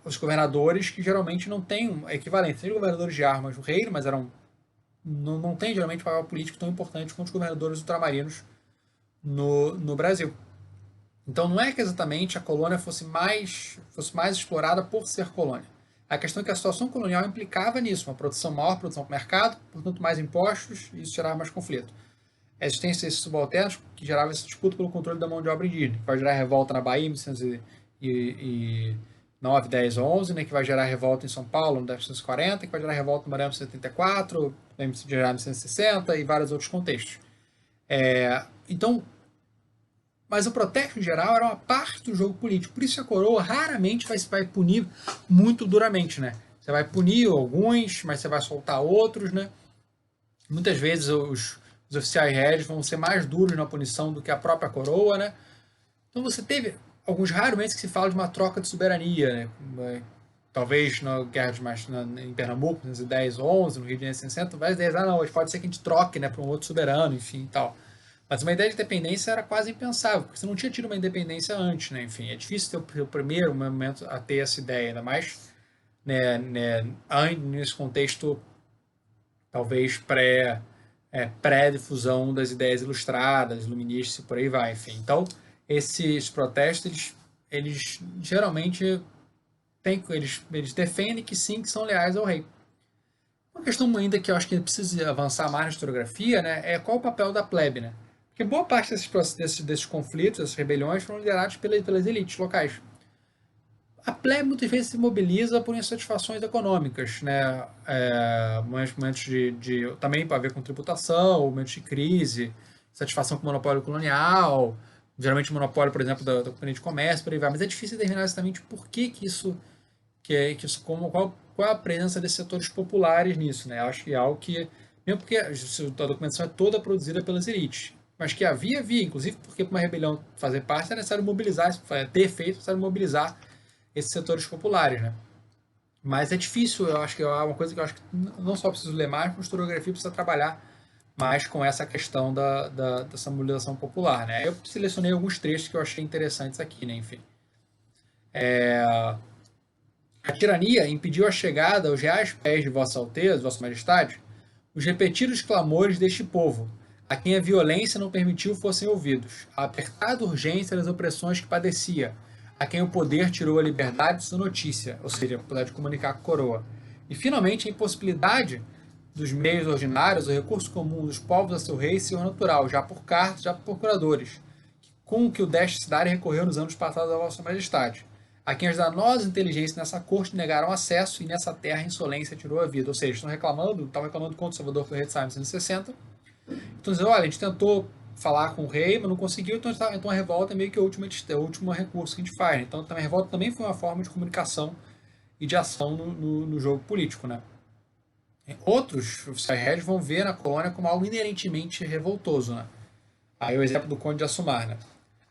os governadores que geralmente não têm um equivalente. Tem governadores de armas do reino, mas não tem geralmente um papel político tão importante quanto os governadores ultramarinos no Brasil. Então não é que exatamente a colônia fosse mais explorada por ser colônia. A questão é que a situação colonial implicava nisso, uma produção maior, produção para o mercado, portanto mais impostos, e isso gerava mais conflito. A existência desses subalternos que gerava essa disputa pelo controle da mão de obra indígena, que vai gerar revolta na Bahia em 1909, 10, 11, né, que vai gerar revolta em São Paulo em 1940, que vai gerar revolta no Maranhão em 74, vai gerar em 1960 e vários outros contextos. Então, mas o protesto em geral era uma parte do jogo político. Por isso a coroa raramente vai punir muito duramente, né? Você vai punir alguns, mas você vai soltar outros, né? Muitas vezes os oficiais régios vão ser mais duros na punição do que a própria coroa, né? Então você teve alguns raros momentos que se fala de uma troca de soberania, né? Talvez na guerra em Pernambuco, 1910, 11, no Rio de Janeiro, 1960, várias ideias, não, pode ser que a gente troque, né, para um outro soberano, enfim e tal. Mas uma ideia de independência era quase impensável, porque você não tinha tido uma independência antes, né? Enfim, é difícil ter o primeiro momento a ter essa ideia, ainda mais nesse contexto talvez pré-difusão das ideias ilustradas, iluministas e por aí vai, enfim. Então, esses protestos, eles geralmente eles defendem que sim, que são leais ao rei. Uma questão ainda que eu acho que precisa avançar mais na historiografia, né, é qual o papel da plebe, né? Porque boa parte desses conflitos, dessas rebeliões, foram liderados pelas elites locais. A plebe muitas vezes se mobiliza por insatisfações econômicas, né? Momentos também para ver com tributação, momentos de crise, satisfação com o monopólio colonial, geralmente monopólio, por exemplo, da companhia de comércio, por aí vai. Mas é difícil determinar exatamente por que isso, qual a presença desses setores populares nisso, né? Eu acho que é algo que, mesmo porque a documentação é toda produzida pelas elites, mas que havia, inclusive porque para uma rebelião fazer parte era necessário mobilizar, ter efeito, é necessário mobilizar esses setores populares, né? Mas é difícil, eu acho que é uma coisa que eu acho que não só preciso ler mais, como historiografia precisa trabalhar mais com essa questão dessa mobilização popular, né? Eu selecionei alguns trechos que eu achei interessantes aqui, né? Enfim. A tirania impediu a chegada aos reais pés de Vossa Alteza, Vossa Majestade, os repetidos clamores deste povo, a quem a violência não permitiu fossem ouvidos, a apertada urgência das opressões que padecia, a quem o poder tirou a liberdade de sua notícia, ou seja, a possibilidade de comunicar com a coroa, e finalmente a impossibilidade dos meios ordinários, o recurso comum dos povos a seu rei e seu natural, já por cartas, já por procuradores, com o que o deste cidade recorreu nos anos passados a Vossa Majestade, a quem as danosas inteligências nessa corte negaram acesso e nessa terra a insolência tirou a vida. Ou seja, estavam reclamando contra o Salvador Correia de Sá em 1960. Então, dizendo, olha, a gente tentou falar com o rei, mas não conseguiu, então a revolta é meio que o último recurso que a gente faz. Então, a revolta também foi uma forma de comunicação e de ação no jogo político, né? Outros oficiais régios vão ver na colônia como algo inerentemente revoltoso, né? Aí o exemplo do Conde de Assumar, né?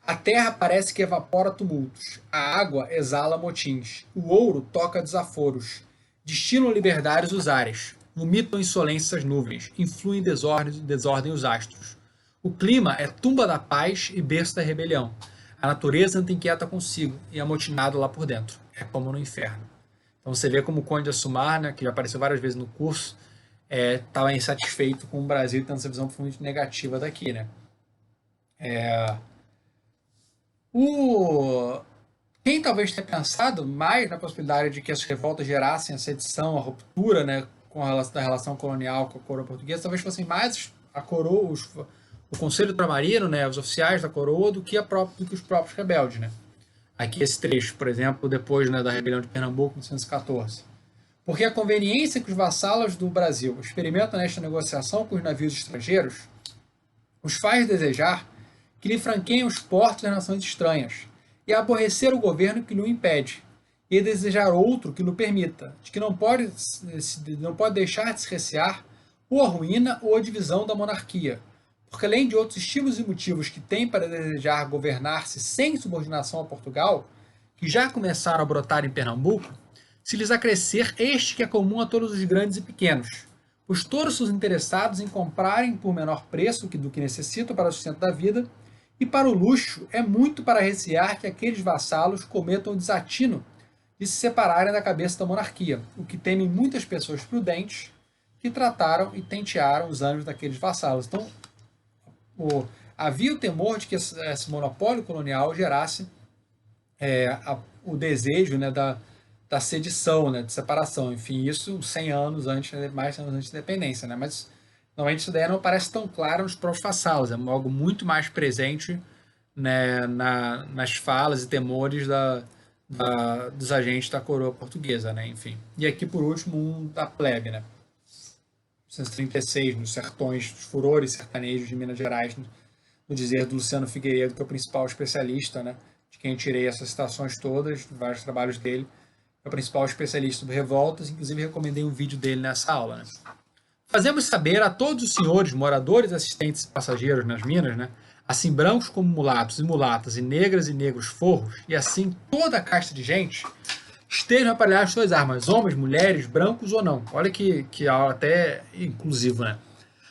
A terra parece que evapora tumultos, a água exala motins, o ouro toca desaforos, destilam liberdades os ares, vomitam insolência as nuvens, influem desordem os astros. O clima é tumba da paz e berço da rebelião. A natureza anda inquieta consigo e amotinado lá por dentro. É como no inferno. Então você vê como o Conde de Assumar, né, que já apareceu várias vezes no curso, estava insatisfeito com o Brasil tendo essa visão profundamente negativa daqui, né? Quem talvez tenha pensado mais na possibilidade de que as revoltas gerassem a sedição, a ruptura, né, da relação colonial com a coroa portuguesa, talvez fossem mais a coroa, o Conselho Ultramarino, né, os oficiais da coroa, do que os próprios rebeldes, né? Aqui esse trecho, por exemplo, depois, né, da rebelião de Pernambuco em 1914. Porque a conveniência que os vassalos do Brasil experimentam nesta negociação com os navios estrangeiros os faz desejar que lhe franqueiem os portos das nações estranhas, e aborrecer o governo que lhe o impede, e desejar outro que lhe permita, de que não pode deixar de se recear ou a ruína ou a divisão da monarquia, porque além de outros estímulos e motivos que tem para desejar governar-se sem subordinação a Portugal, que já começaram a brotar em Pernambuco, se lhes acrescer este que é comum a todos os grandes e pequenos, os todos os interessados em comprarem por menor preço do que necessitam para o sustento da vida, e para o luxo é muito para recear que aqueles vassalos cometam o desatino de se separarem da cabeça da monarquia, o que temem muitas pessoas prudentes que trataram e tentearam os ânimos daqueles vassalos. Então, havia o temor de que esse monopólio colonial gerasse o desejo, né, da sedição, né, de separação. Enfim, isso 100 anos antes, mais 100 anos antes da independência, né? Mas normalmente isso daí não parece tão claro nos próprios vassalos, é algo muito mais presente, né, nas falas e temores dos agentes da coroa portuguesa, né? Enfim. E aqui, por último, um da plebe, né? 1936, nos sertões, dos furores sertanejos de Minas Gerais, no dizer do Luciano Figueiredo, que é o principal especialista, né, de quem eu tirei essas citações todas, vários trabalhos dele, é o principal especialista sobre revoltas, inclusive recomendei um vídeo dele nessa aula, né? Fazemos saber a todos os senhores, moradores, assistentes e passageiros nas minas, né, assim brancos como mulatos e mulatas, e negras e negros forros, e assim toda a casta de gente, estejam aparelhados suas armas, homens, mulheres, brancos ou não. Olha que até inclusivo, né?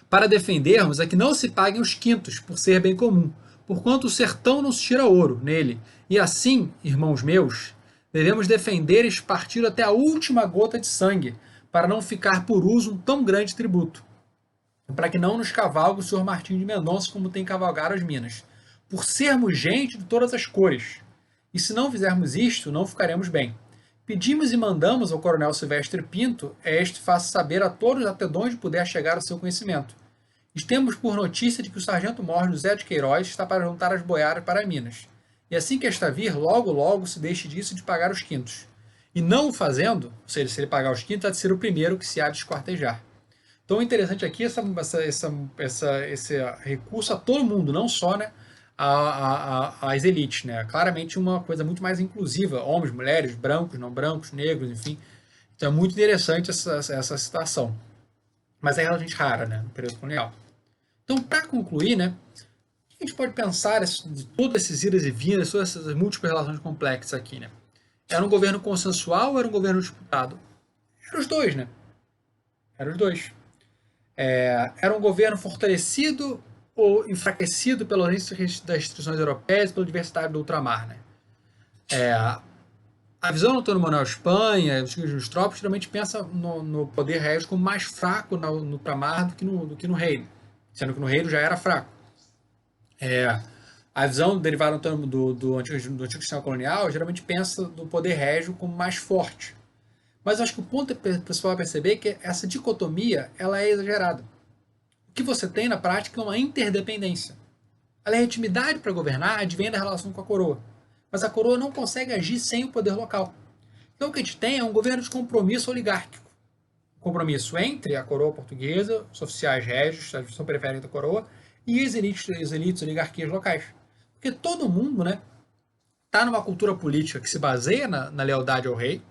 Para defendermos é que não se paguem os quintos, por ser bem comum, porquanto o sertão não se tira ouro nele. E assim, irmãos meus, devemos defender este partido até a última gota de sangue, para não ficar por uso um tão grande tributo, para que não nos cavalgue o senhor Martinho de Mendonça como tem cavalgado as minas, por sermos gente de todas as cores. E se não fizermos isto, não ficaremos bem. Pedimos e mandamos ao coronel Silvestre Pinto, este faça saber a todos até onde puder chegar o seu conhecimento. Temos por notícia de que o sargento-mor José de Queiroz está para juntar as boiadas para Minas. E assim que esta vir, logo, logo se deixe disso de pagar os quintos. E não o fazendo, ou seja, se ele pagar os quintos, há de ser o primeiro que se há de esquartejar. Então, o interessante aqui é esse recurso a todo mundo, não só, né, às elites, né? Claramente uma coisa muito mais inclusiva, homens, mulheres, brancos, não brancos, negros, enfim. Então é muito interessante essa situação. Mas é relativamente rara, né, no período colonial. Então, para concluir, né, o que a gente pode pensar de todos esses idas e vindas, todas essas múltiplas relações complexas aqui, né? Era um governo consensual ou era um governo disputado? Eram os dois, né? Eram os dois. Era um governo fortalecido ou enfraquecido pelas restrições europeias e pela diversidade do ultramar, né? A visão do Antônio Manuel Espanha, dos trópicos, geralmente pensa no poder régio como mais fraco no ultramar do que no reino, sendo que no reino já era fraco. A visão derivada do antigo sistema colonial geralmente pensa do poder régio como mais forte. Mas acho que o ponto principal a perceber é que essa dicotomia ela é exagerada. O que você tem na prática é uma interdependência. A legitimidade para governar advém da relação com a coroa. Mas a coroa não consegue agir sem o poder local. Então o que a gente tem é um governo de compromisso oligárquico. Compromisso entre a coroa portuguesa, os oficiais régios, a administração periférica da coroa, e as elites oligarquias locais. Porque todo mundo, né, está numa cultura política que se baseia na lealdade ao rei.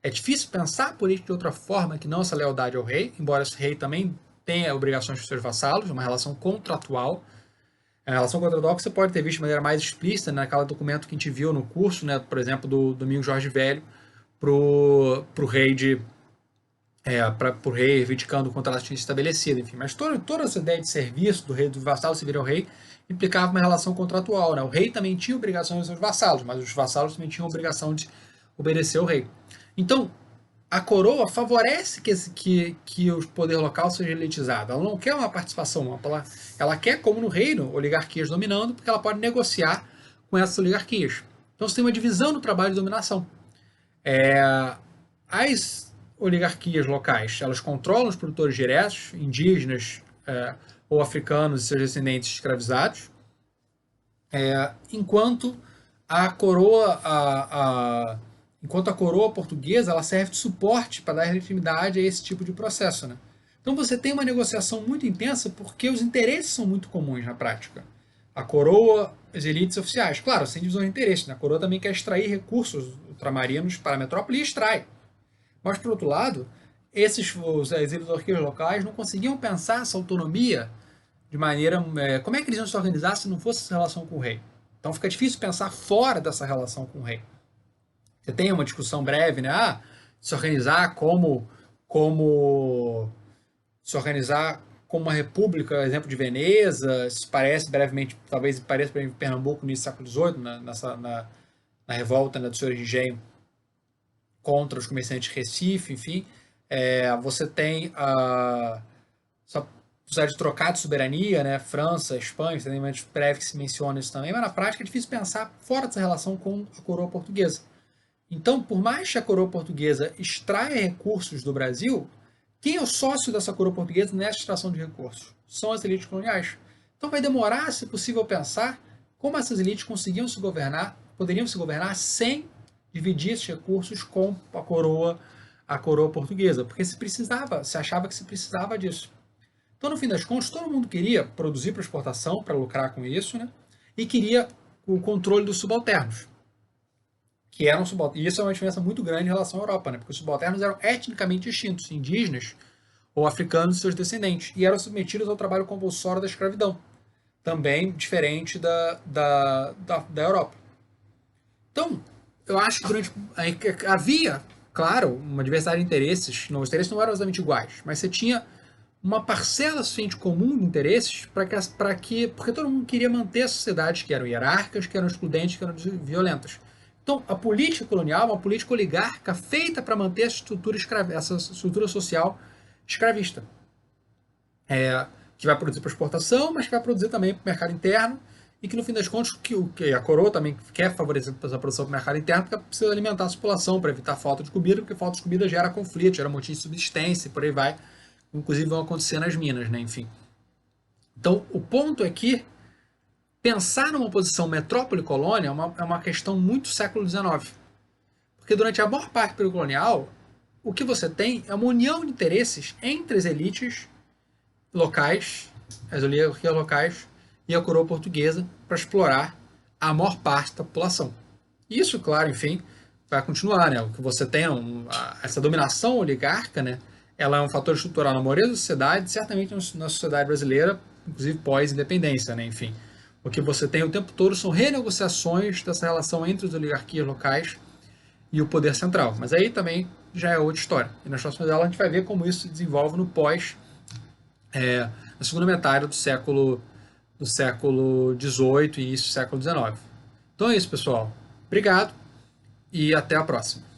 É difícil pensar a política de outra forma que não essa lealdade ao rei, embora esse rei também tenha obrigações com seus vassalos, uma relação contratual. É uma relação contratual que você pode ter visto de maneira mais explícita naquele documento que a gente viu no curso, né, por exemplo, do Domingos Jorge Velho, pro rei para o rei reivindicando o contrato que tinha estabelecido, enfim. Mas toda essa ideia de serviço do rei, do vassalo servir ao rei, implicava uma relação contratual, né? O rei também tinha obrigações aos seus vassalos, mas os vassalos também tinham obrigação de obedecer ao rei. Então, a coroa favorece que o poder local seja elitizado. Ela não quer uma participação, ela quer, como no reino, oligarquias dominando, porque ela pode negociar com essas oligarquias. Então você tem uma divisão no trabalho de dominação. As oligarquias locais, elas controlam os produtores diretos, indígenas ou africanos e seus descendentes escravizados, enquanto a coroa portuguesa ela serve de suporte para dar legitimidade a esse tipo de processo, né? Então você tem uma negociação muito intensa porque os interesses são muito comuns na prática. A coroa, as elites oficiais, claro, sem divisão de interesse, né? A coroa também quer extrair recursos ultramarinos para a metrópole e extrai. Mas, por outro lado, as oligarquias locais não conseguiam pensar essa autonomia de maneira... como é que eles iam se organizar se não fosse essa relação com o rei? Então fica difícil pensar fora dessa relação com o rei. Você tem uma discussão breve, né? Se organizar como uma república, exemplo de Veneza, se parece brevemente, talvez pareça em Pernambuco no início do século XVIII, na revolta, né, do senhor de engenho contra os comerciantes de Recife, enfim. Você tem só precisar de trocar de soberania, né? França, Espanha, tem uma breve que se menciona isso também, mas na prática é difícil pensar fora dessa relação com a coroa portuguesa. Então, por mais que a coroa portuguesa extraia recursos do Brasil, quem é o sócio dessa coroa portuguesa nessa extração de recursos? São as elites coloniais. Então vai demorar, se possível, pensar como essas elites poderiam se governar sem dividir esses recursos com a coroa portuguesa, porque se achava que se precisava disso. Então, no fim das contas, todo mundo queria produzir para exportação, para lucrar com isso, né? E queria o controle dos subalternos. E isso é uma diferença muito grande em relação à Europa, né? Porque os subalternos eram etnicamente distintos, indígenas ou africanos e seus descendentes, e eram submetidos ao trabalho compulsório da escravidão, também diferente da Europa. Então, eu acho que havia, claro, uma diversidade de interesses. Os interesses não eram exatamente iguais, mas você tinha uma parcela suficiente comum de interesses porque todo mundo queria manter as sociedades que eram hierárquicas, que eram excludentes, que eram violentas. Então, a política colonial é uma política oligarca feita para manter essa estrutura social escravista. Que vai produzir para exportação, mas que vai produzir também para o mercado interno e que no fim das contas que a coroa também quer favorecer essa produção para o mercado interno, porque precisa alimentar a população para evitar falta de comida, porque falta de comida gera conflito, gera motivo de subsistência e por aí vai, inclusive vão acontecer nas minas, né? Enfim. Então, o ponto é que pensar numa posição metrópole-colônia é uma questão muito século XIX. Porque durante a maior parte do período colonial, o que você tem é uma união de interesses entre as elites locais, as oligarquias locais e a coroa portuguesa para explorar a maior parte da população. Isso, claro, enfim, vai continuar, né? O que você tem, essa dominação oligarca, né? Ela é um fator estrutural na maioria da sociedade, certamente na sociedade brasileira, inclusive pós-independência, né? Enfim, o que você tem o tempo todo são renegociações dessa relação entre as oligarquias locais e o poder central. Mas aí também já é outra história. E nas próximas aulas a gente vai ver como isso se desenvolve no pós, na segunda metade do século XVIII e início do século XIX. Então é isso, pessoal. Obrigado e até a próxima.